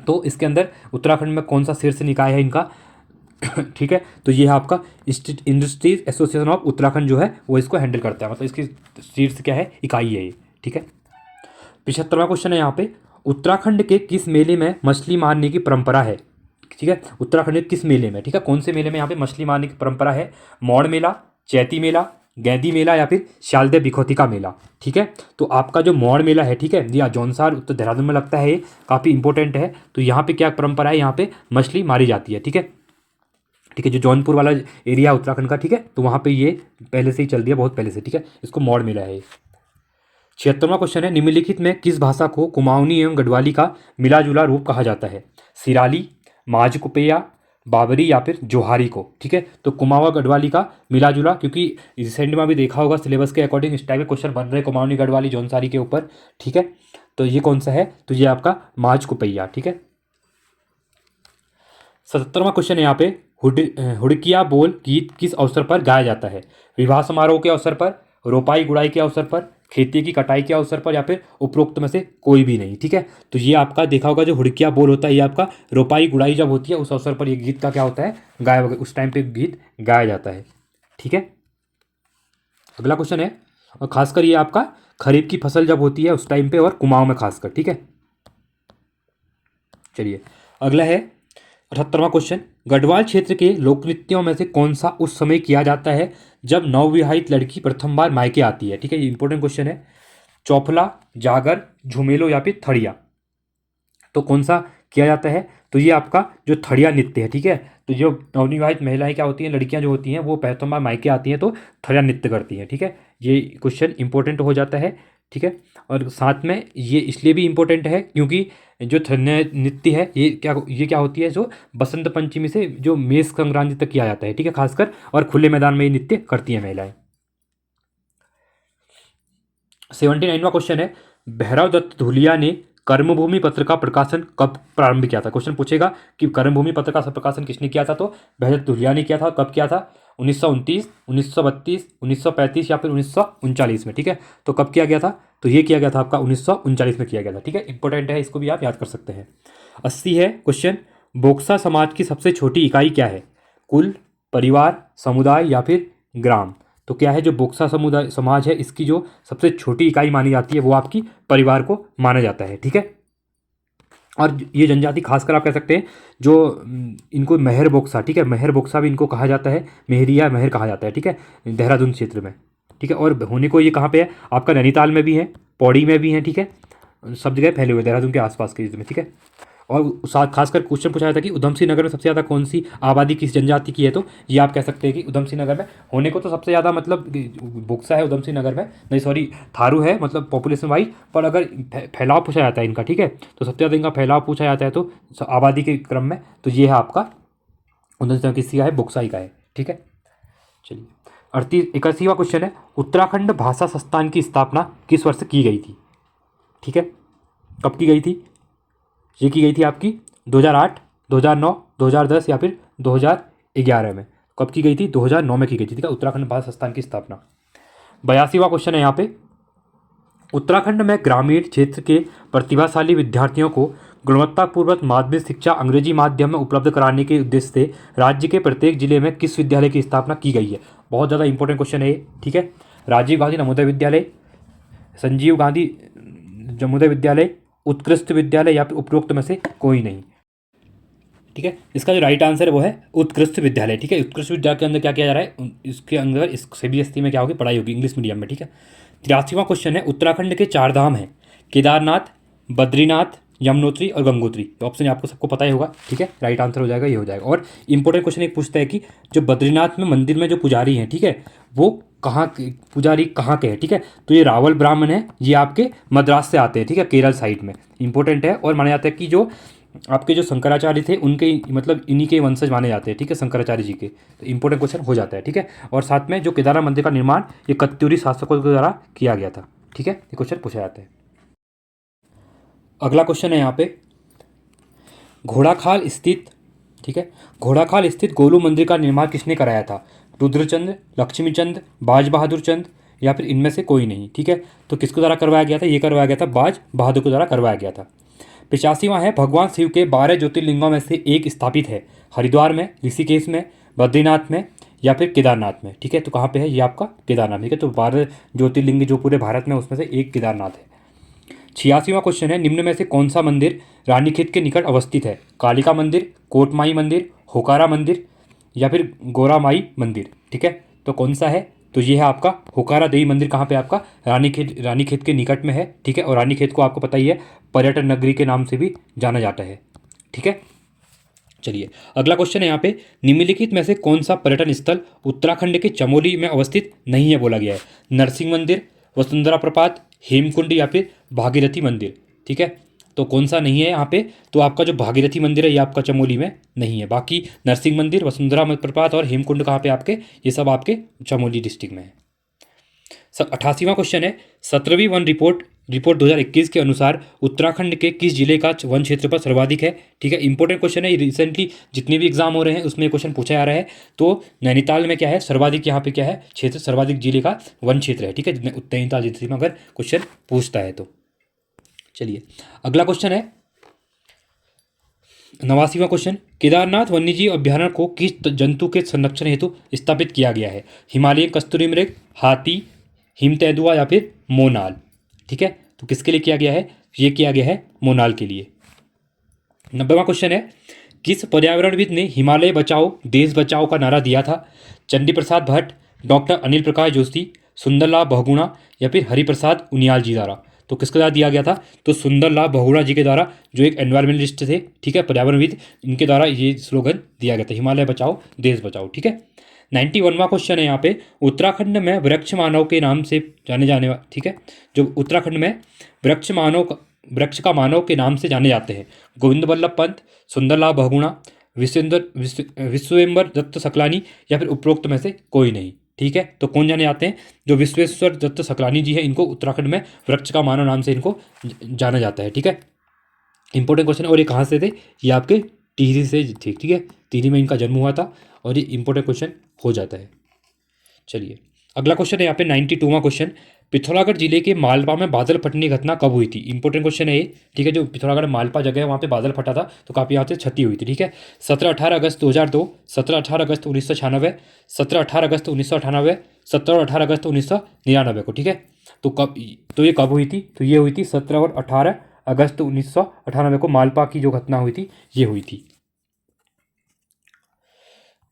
तो इसके अंदर उत्तराखंड में कौन सा शीर्ष निकाय है इनका? ठीक है, तो ये है आपका इंडस्ट्रीज एसोसिएशन ऑफ उत्तराखंड जो है वो इसको हैंडल करता है, मतलब इसकी शीर्ष क्या है? इकाई है ये। ठीक है, 75वां क्वेश्चन है यहाँ पे, उत्तराखंड के किस मेले में मछली मारने की परंपरा है? ठीक है, उत्तराखंड के किस मेले में, ठीक है, कौन से मेले में यहाँ पे मछली मारने की परंपरा है? मौड़ मेला, चैती मेला, गैंदी मेला या फिर शालदे बिखौती का मेला। ठीक है, तो आपका जो मौड़ मेला है, ठीक है, या जौनसार उत्तर देहरादून में लगता है, ये काफ़ी इंपॉर्टेंट है। तो यहाँ पे क्या परंपरा है? यहाँ पे मछली मारी जाती है। ठीक है, ठीक है, जो जौनपुर वाला एरिया है उत्तराखंड का, ठीक है, तो वहाँ पे ये पहले से ही चल दिया, बहुत पहले से। ठीक है, इसको मौड़ मेला है। 76वां क्वेश्चन है, निम्नलिखित में किस भाषा को कुमाऊनी एवं गढ़वाली का मिला जुला रूप कहा जाता है? सिराली, माझकुपेया, बाबरी या फिर जोहारी को। ठीक है, तो कुमाऊँ गढ़वाली का मिला जुला, क्योंकि रिसेंट में भी देखा होगा सिलेबस के अकॉर्डिंग इस टाइप के क्वेश्चन बन रहे कुमाऊनी गढ़वाली जौनसारी के ऊपर। ठीक है, तो ये कौन सा है? तो ये आपका माझकुपेया। ठीक है, 77वां क्वेश्चन है यहाँ पे, हुड़किया बोल गीत किस अवसर पर गाया जाता है? विवाह समारोह के अवसर पर, रोपाई गुड़ाई के अवसर पर, खेती की कटाई के अवसर पर या फिर उपरोक्त में से कोई भी नहीं। ठीक है, तो ये आपका देखा होगा जो हुड़किया बोल होता है, ये आपका रोपाई गुड़ाई जब होती है उस अवसर पर ये गीत का क्या होता है? गाया, उस टाइम पे गीत गाया जाता है। ठीक है, अगला क्वेश्चन है, और खासकर ये आपका खरीफ की फसल जब होती है उस टाइम पे, और कुमाऊं में खासकर। ठीक है, चलिए अगला है 78वां क्वेश्चन, गढ़वाल क्षेत्र के लोक नृत्यों में से कौन सा उस समय किया जाता है जब नवविवाहित लड़की प्रथम बार मायके आती है? ठीक है, ये इंपॉर्टेंट क्वेश्चन है। चौफला, जागर, झुमेलो या फिर थड़िया। तो कौन सा किया जाता है? तो ये आपका जो थड़िया नृत्य है, ठीक है। तो जो नवविवाहित महिलाएं क्या होती हैं, लड़कियां जो होती हैं, वो पहली बार मायके आती हैं तो थड़िया नृत्य करती हैं, ठीक है। ये क्वेश्चन इंपॉर्टेंट हो जाता है, ठीक है। और साथ में ये इसलिए भी इम्पोर्टेंट है क्योंकि जो थन्य नृत्य है ये क्या होती है, जो बसंत पंचमी से जो मेष संक्रांति तक किया जाता है, ठीक है, खासकर, और खुले मैदान में ये नृत्य करती हैं महिलाएं। 79वां क्वेश्चन है, भैरव दत्त धुलिया ने कर्मभूमि पत्र का प्रकाशन कब प्रारंभ किया था। क्वेश्चन पूछेगा कि कर्मभूमि पत्र का प्रकाशन किसने किया था, तो भैरव दत्त धुलिया ने किया था। कब किया था, 1929, 1932, 1935 या फिर 1939 में, ठीक है। तो कब किया गया था, तो ये किया गया था आपका 1939 में किया गया था, ठीक है। इंपॉर्टेंट है, इसको भी आप याद कर सकते हैं। 80 है क्वेश्चन, बोक्सा समाज की सबसे छोटी इकाई क्या है, कुल, परिवार, समुदाय या फिर ग्राम। तो क्या है, जो बोक्सा समुदाय समाज है, इसकी जो सबसे छोटी इकाई मानी जाती है वो आपकी परिवार को माना जाता है, ठीक है। और ये जनजाति खासकर आप कह सकते हैं जो इनको मेहर बोक्सा, ठीक है, मेहर बोक्सा भी इनको कहा जाता है, मेहरिया मेहर कहा जाता है, ठीक है, देहरादून क्षेत्र में, ठीक है। और होने को ये कहाँ पे है, आपका नैनीताल में भी है, पौड़ी में भी है, ठीक है, सब जगह फैले हुए देहरादून के आसपास के में, ठीक है। और साथ खासकर क्वेश्चन पूछा जाता है कि उधम सिंह नगर में सबसे ज़्यादा कौन सी आबादी किस जनजाति की है, तो ये आप कह सकते हैं कि उधम सिंह नगर में होने को तो सबसे ज़्यादा मतलब बोक्सा है उधम सिंह नगर में, नहीं सॉरी थारू है, मतलब पॉपुलेशन वाइज, पर अगर फैलाव पूछा जाता है इनका, ठीक है, तो सबसे ज़्यादा इनका फैलाव पूछा जाता है तो आबादी के क्रम में, तो ये है आपका उधम सिंह किसी का है, बोक्साई का है, ठीक है। चलिए 81वां क्वेश्चन है, उत्तराखंड भाषा संस्थान की स्थापना किस वर्ष की गई थी, ठीक है। कब की गई थी, ये की गई थी आपकी 2008, 2009, 2010 या फिर 2011 में। कब की गई थी, 2009 में की गई थी, ठीक है, उत्तराखंड भाषा संस्थान की स्थापना। 82वां क्वेश्चन है यहाँ पे, उत्तराखंड में ग्रामीण क्षेत्र के प्रतिभाशाली विद्यार्थियों को गुणवत्तापूर्वक माध्यमिक शिक्षा अंग्रेजी माध्यम में उपलब्ध कराने के उद्देश्य से राज्य के प्रत्येक जिले में किस विद्यालय की स्थापना की गई है। बहुत ज़्यादा इंपॉर्टेंट क्वेश्चन है ये, ठीक है। राजीव गांधी नवोदय विद्यालय, संजीव गांधी नवोदय विद्यालय, उत्कृष्ट विद्यालय या फिर उपरोक्त में से कोई नहीं, ठीक है। इसका जो राइट आंसर है वो है उत्कृष्ट विद्यालय, ठीक है। उत्कृष्ट विद्यालय के अंदर क्या किया जा रहा है, इसके अंदर इस CBSE में क्या होगी, पढ़ाई होगी इंग्लिश मीडियम में, ठीक है। 83वां क्वेश्चन है, उत्तराखंड के 4 धाम हैं, केदारनाथ, बद्रीनाथ, यमुनोत्री और गंगोत्री। ऑप्शन आपको सबको पता ही होगा, ठीक है, राइट आंसर हो जाएगा, ये हो जाएगा। और इंपॉर्टेंट क्वेश्चन एक पूछता है कि जो बद्रीनाथ में मंदिर में जो पुजारी हैं, ठीक है, वो पुजारी कहाँ के हैं, ठीक है। तो ये रावल ब्राह्मण है, ये आपके मद्रास से आते हैं, ठीक है, केरल साइड में, इंपॉर्टेंट है। और माना जाता है कि जो आपके जो शंकराचार्य थे उनके मतलब इन्हीं के वंशज माने जाते हैं, ठीक है, शंकराचार्य जी के। तो इंपॉर्टेंट क्वेश्चन हो जाता है, ठीक है। और साथ में जो केदारनाथ मंदिर का निर्माण ये कत्यूरी शासकों के द्वारा किया गया था, ठीक है, ये क्वेश्चन पूछा जाता है। अगला क्वेश्चन है यहाँ पे, घोड़ाखाल स्थित, ठीक है, घोड़ाखाल स्थित गोलू मंदिर का निर्माण किसने कराया था, रुद्रचंद, लक्ष्मीचंद, बाज बहादुर चंद या फिर इनमें से कोई नहीं, ठीक है। तो किसके द्वारा करवाया गया था, ये करवाया गया था बाज बहादुर के द्वारा करवाया गया था। 85वां है, भगवान शिव के 12 ज्योतिर्लिंगों में से एक स्थापित है, हरिद्वार में, ऋषिकेश में, बद्रीनाथ में या फिर केदारनाथ में, ठीक है। तो कहाँ पे है, ये आपका केदारनाथ, ठीक है। तो 12 ज्योतिर्लिंग जो पूरे भारत में उसमें से एक केदारनाथ है। 86वां क्वेश्चन है, निम्न में से कौन सा मंदिर रानीखेत के निकट अवस्थित है, कालिका मंदिर, कोटमाई मंदिर, होकारा मंदिर या फिर गोरामाई मंदिर, ठीक है। तो कौन सा है, तो ये है आपका होकारा देवी मंदिर। कहाँ पे आपका, रानीखेत के निकट में है, ठीक है। और रानीखेत को आपको पता ही है पर्यटन नगरी के नाम से भी जाना जाता है, ठीक है। चलिए अगला क्वेश्चन है यहाँ पे, निम्नलिखित में से कौन सा पर्यटन स्थल उत्तराखंड के चमोली में अवस्थित नहीं है बोला गया है, नरसिंह मंदिर, वसुंधरा प्रपात, हेमकुंड या फिर भागीरथी मंदिर, ठीक है। तो कौन सा नहीं है यहाँ पे, तो आपका जो भागीरथी मंदिर है ये आपका चमोली में नहीं है, बाकी नरसिंह मंदिर, वसुंधरा प्रपात और हेमकुंड कहाँ पे आपके, ये सब आपके चमोली डिस्ट्रिक्ट में है। 88वां क्वेश्चन है, 17वीं वन रिपोर्ट 2021 के अनुसार उत्तराखंड के किस जिले का वन क्षेत्र पर सर्वाधिक है, ठीक है। इंपॉर्टेंट क्वेश्चन है, रिसेंटली जितने भी एग्जाम हो रहे हैं उसमें क्वेश्चन पूछा जा रहा है। तो नैनीताल में क्या है, सर्वाधिक यहाँ पे क्या है क्षेत्र, सर्वाधिक जिले का वन क्षेत्र है, ठीक है, नैनीताल जिले में अगर क्वेश्चन पूछता है तो। चलिए अगला क्वेश्चन है 89वां क्वेश्चन, केदारनाथ वन्यजीव अभ्यारण्य को किस जंतु के संरक्षण हेतु स्थापित किया गया है, हिमालयन कस्तूरी मृग, हाथी, हिम तेंदुआ या फिर मोनाल, ठीक है। तो किसके लिए किया गया है, ये किया गया है मोनाल के लिए। 90वां क्वेश्चन है, किस पर्यावरणविद ने हिमालय बचाओ देश बचाओ का नारा दिया था, चंडी प्रसाद भट्ट, डॉक्टर अनिल प्रकाश जोशी, सुंदरलाल बहुगुणा या फिर हरिप्रसाद उनियाल जी द्वारा। तो किसके द्वारा दिया गया था, तो सुंदरलाल बहुगुणा जी के द्वारा, जो एक एनवायरमेंटलिस्ट थे, ठीक है, पर्यावरणविद, इनके द्वारा ये स्लोगन दिया गया था, हिमालय बचाओ देश बचाओ, ठीक है। 91वां क्वेश्चन है यहाँ पे, उत्तराखंड में वृक्ष मानव के नाम से जाने जाने वाले, ठीक है, जो उत्तराखंड में वृक्ष का मानव के नाम से जाने जाते हैं, गोविंद बल्लभ पंत, सुंदरलाल बहुगुणा, विश्वेश्वर दत्त सकलानी, या फिर उपरोक्त में से कोई नहीं, ठीक है। तो कौन जाने जाते हैं, जो विश्वेश्वर दत्त सकलानी जी है, इनको उत्तराखंड में वृक्ष का मानव नाम से इनको जाना जाता है, ठीक है। इंपॉर्टेंट क्वेश्चन है, और ये कहाँ से थे, ये आपके टिहरी से थे, ठीक है, टिहरी में इनका जन्म हुआ था, और ये इंपॉर्टेंट क्वेश्चन हो जाता है। चलिए अगला क्वेश्चन है यहाँ पे 92वां क्वेश्चन, पिथौरागढ़ जिले के मालपा में बादल फटने की घटना कब हुई थी, इंपॉर्टेंट क्वेश्चन है ये, ठीक है। जो पिथौरागढ़ मालपा जगह है वहाँ पे बादल फटा था, तो काफ़ी यहाँ से क्षति हुई थी, ठीक है। 17-18 अगस्त 2002, 17-18 अगस्त 1996, 17-18 अगस्त 1998, 17 और 18 अगस्त 1999 को, ठीक है। तो ये कब हुई थी, तो ये हुई थी 17 और 18 अगस्त 1998 को मालपा की जो घटना हुई थी ये हुई थी।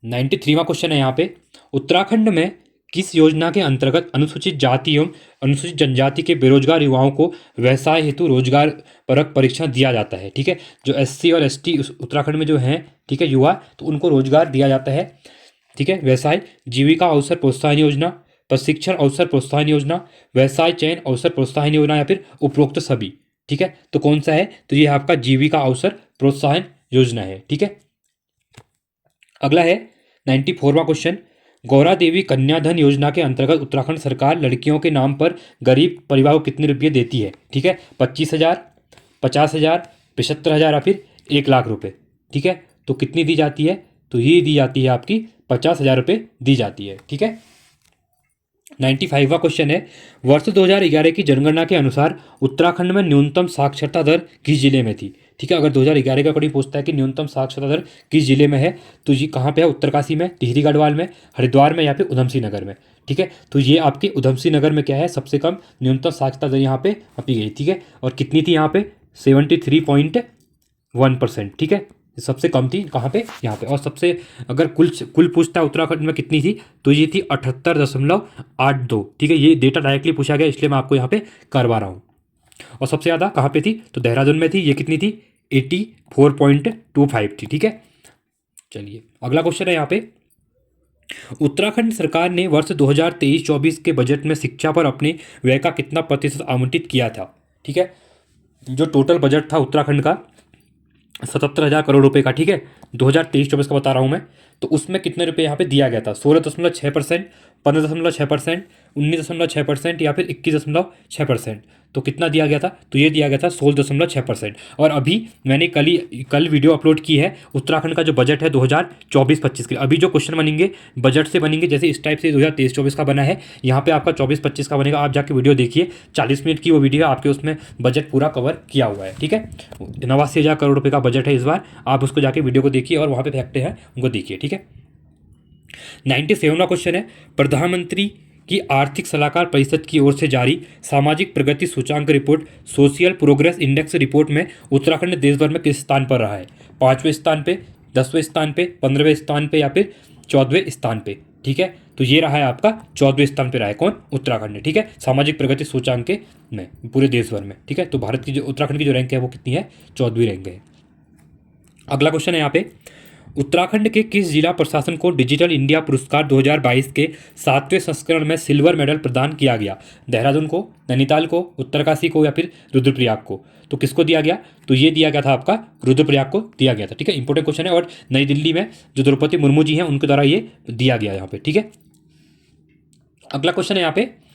93वां क्वेश्चन है यहाँ पे, उत्तराखंड में किस योजना के अंतर्गत अनुसूचित जाति एवं अनुसूचित जनजाति के बेरोजगार युवाओं को व्यवसाय हेतु रोजगार परक परीक्षण दिया जाता है, ठीक है। जो SC और ST उत्तराखंड में जो हैं, ठीक है, युवा, तो उनको रोजगार दिया जाता है, ठीक है। व्यवसाय जीविका अवसर प्रोत्साहन योजना, प्रशिक्षण अवसर प्रोत्साहन योजना, व्यवसाय चयन अवसर प्रोत्साहन योजना, या फिर उपरोक्त सभी, ठीक है। तो कौन सा है, तो ये आपका जीविका अवसर प्रोत्साहन योजना है, ठीक है। अगला है 94वां क्वेश्चन, गौरा देवी कन्या धन योजना के अंतर्गत उत्तराखंड सरकार लड़कियों के नाम पर गरीब परिवार को कितने रुपये देती है, ठीक है। 25,000, 50,000, 75,000 या फिर 1,00,000 रुपये, ठीक है। तो कितनी दी जाती है, तो ये दी जाती है आपकी 50,000 रुपये दी जाती है, ठीक है। 95वां क्वेश्चन है, वर्ष 2011 की जनगणना के अनुसार उत्तराखंड में न्यूनतम साक्षरता दर किस जिले में थी, ठीक है। अगर 2011 का अकॉर्डिंग पूछता है कि न्यूनतम साक्षरता दर किस जिले में है, तो ये कहाँ पे है, उत्तरकाशी में, टिहरी गढ़वाल में, हरिद्वार में, या फिर उधमसिंह नगर में, ठीक है। तो ये आपके उधमसिंह नगर में क्या है, सबसे कम न्यूनतम साक्षरता दर यहाँ पे मापी गई, ठीक है। और कितनी थी यहाँ पे, 73.1%, ठीक है। सबसे कम थी कहाँ पे, यहाँ पे। और सबसे अगर कुल पूछता है उत्तराखंड में कितनी थी, तो ये थी 78.82, ठीक है। ये डेटा डायरेक्टली पूछा गया, इसलिए मैं आपको यहाँ पे करवा रहा हूँ। और सबसे ज़्यादा कहाँ पे थी, तो देहरादून में थी, ये कितनी थी, 84.25 थी, ठीक है। चलिए अगला क्वेश्चन है यहाँ पे, उत्तराखंड सरकार ने वर्ष 2023-24 के बजट में शिक्षा पर अपने व्यय का कितना प्रतिशत आवंटित किया था, ठीक है। जो टोटल बजट था उत्तराखंड का 77,000 करोड़ रुपए का, ठीक है, 2023-24 का बता रहा हूँ मैं। तो उसमें कितने रुपए यहाँ पे दिया गया था, 16.6%, 15.6%, 19.6%, या फिर 21.6%। तो कितना दिया गया था, तो ये दिया गया था 16.6%। और अभी मैंने कल वीडियो अपलोड की है उत्तराखंड का जो बजट है 2024-25 के, अभी जो क्वेश्चन बनेंगे बजट से बनेंगे, जैसे इस टाइप से 2023-24 का बना है, यहाँ पे आपका 24-25 का बनेगा। आप जाके वीडियो देखिए, 40 मिनट की वो वीडियो है, आपके उसमें बजट पूरा कवर किया हुआ है, ठीक है। 89,000 करोड़ रुपये का बजट है इस बार, आप उसको जाके वीडियो को देखिए, और वहाँ पे फैक्ट है उनको देखिए, ठीक है। 97वां क्वेश्चन है, प्रधानमंत्री की आर्थिक सलाहकार परिषद की ओर से जारी सामाजिक प्रगति सूचांक report social progress index report में उत्तराखंड देश भर में किस स्थान पर रहा है, 5वें स्थान पे, 10वें स्थान पे, 15वें स्थान पे, या फिर 14वें स्थान पे, ठीक है। तो ये रहा है आपका 14वें स्थान पे रहा है कौन, उत्तराखंड, ठीक है, सामाजिक प्रगति सूचांक के में पूरे देश भर में, ठीक है। तो भारत की जो उत्तराखंड की जो रैंक है वो कितनी है, 14वीं रैंक है। अगला क्वेश्चन है यहाँ पे, उत्तराखंड के किस जिला प्रशासन को डिजिटल इंडिया पुरस्कार 2022 के 7वें संस्करण में सिल्वर मेडल प्रदान किया गया, देहरादून को, नैनीताल को, उत्तरकाशी को, या फिर रुद्रप्रयाग को। तो किसको दिया गया, तो ये दिया गया था आपका रुद्रप्रयाग को दिया गया था, ठीक है। इंपॉर्टेंट क्वेश्चन है, और नई दिल्ली में जो द्रौपदी मुर्मू जी हैं उनके द्वारा ये दिया गया यहाँ पे, ठीक है। अगला क्वेश्चन है यहाँ पे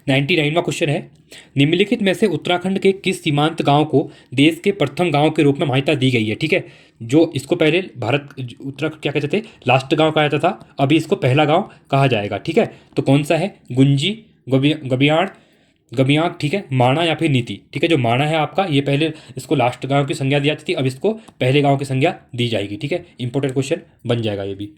99वां क्वेश्चन है, निम्नलिखित में से उत्तराखंड के किस सीमांत गांव को देश के प्रथम गांव के रूप में मान्यता दी गई है, ठीक है। जो इसको पहले भारत उत्तराखंड क्या कहते थे, लास्ट गांव कहा जाता था, अभी इसको पहला गांव कहा जाएगा, ठीक है। तो कौन सा है, गुंजी, गबियाण, ठीक है, माणा, या फिर नीति, ठीक है। जो माणा है आपका, ये पहले इसको लास्ट गांव की संज्ञा दी जाती थी, अब इसको पहले गांव की संज्ञा दी जाएगी, ठीक है। इंपॉर्टेंट क्वेश्चन बन जाएगा ये भी।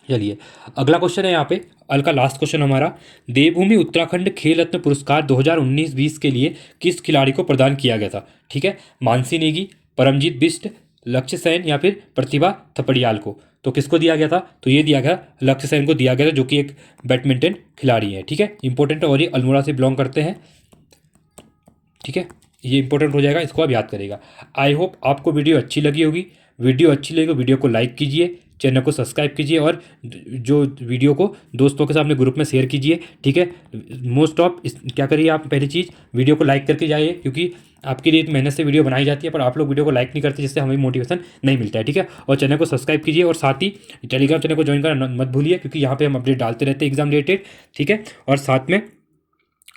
चलिए अगला क्वेश्चन है यहाँ पे, अल का लास्ट क्वेश्चन हमारा, देवभूमि उत्तराखंड खेल रत्न पुरस्कार 2019-20 के लिए किस खिलाड़ी को प्रदान किया गया था, ठीक है। मानसी नेगी, परमजीत बिष्ट, लक्ष्य सेन, या फिर प्रतिभा थपड़ियाल को। तो किसको दिया गया था, तो ये दिया गया लक्ष्य सेन को दिया गया था, जो कि एक बैडमिंटन खिलाड़ी है, ठीक है। इंपॉर्टेंट, और ये अल्मोड़ा से बिलोंग करते हैं। ठीक है, ये इंपॉर्टेंट हो जाएगा, इसको आप याद करेगा। आई होप आपको वीडियो अच्छी लगी होगी। वीडियो अच्छी लगी तो वीडियो को लाइक कीजिए, चैनल को सब्सक्राइब कीजिए और जो वीडियो को दोस्तों के साथ अपने ग्रुप में शेयर कीजिए। ठीक है, मोस्ट ऑफ क्या करिए आप, पहली चीज़ वीडियो को लाइक करके जाइए, क्योंकि आपके लिए मेहनत से वीडियो बनाई जाती है, पर आप लोग वीडियो को लाइक नहीं करते, जिससे हमें मोटिवेशन नहीं मिलता है। ठीक है, और चैनल को सब्सक्राइब कीजिए और साथ ही टेलीग्राम चैनल को ज्वाइन करना मत भूलिए, क्योंकि यहाँ पे हम अपडेट डालते रहते हैं एग्जाम रिलेटेड। ठीक है, और साथ में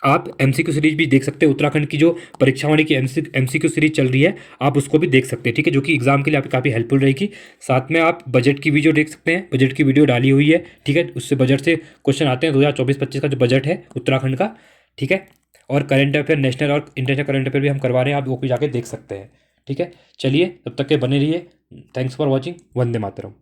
आप एमसीक्यू सीरीज भी देख सकते हैं, उत्तराखंड की जो परीक्षा वाणी की एमसीक्यू सीरीज चल रही है, आप उसको भी देख सकते हैं। ठीक है, जो कि एग्जाम के लिए आपकी काफ़ी हेल्पफुल रहेगी। साथ में आप बजट की वीडियो देख सकते हैं, बजट की वीडियो डाली हुई है। ठीक है, उससे बजट से क्वेश्चन आते हैं 2024-25 का जो बजट है उत्तराखंड का। ठीक है, और करंट अफेयर, नेशनल और इंटरनेशनल करंट अफेयर भी हम करवा रहे हैं, आप वो भी जाके देख सकते हैं। ठीक है, चलिए तब तक के बने रहिए। Thanks for watching. Vande Mataram.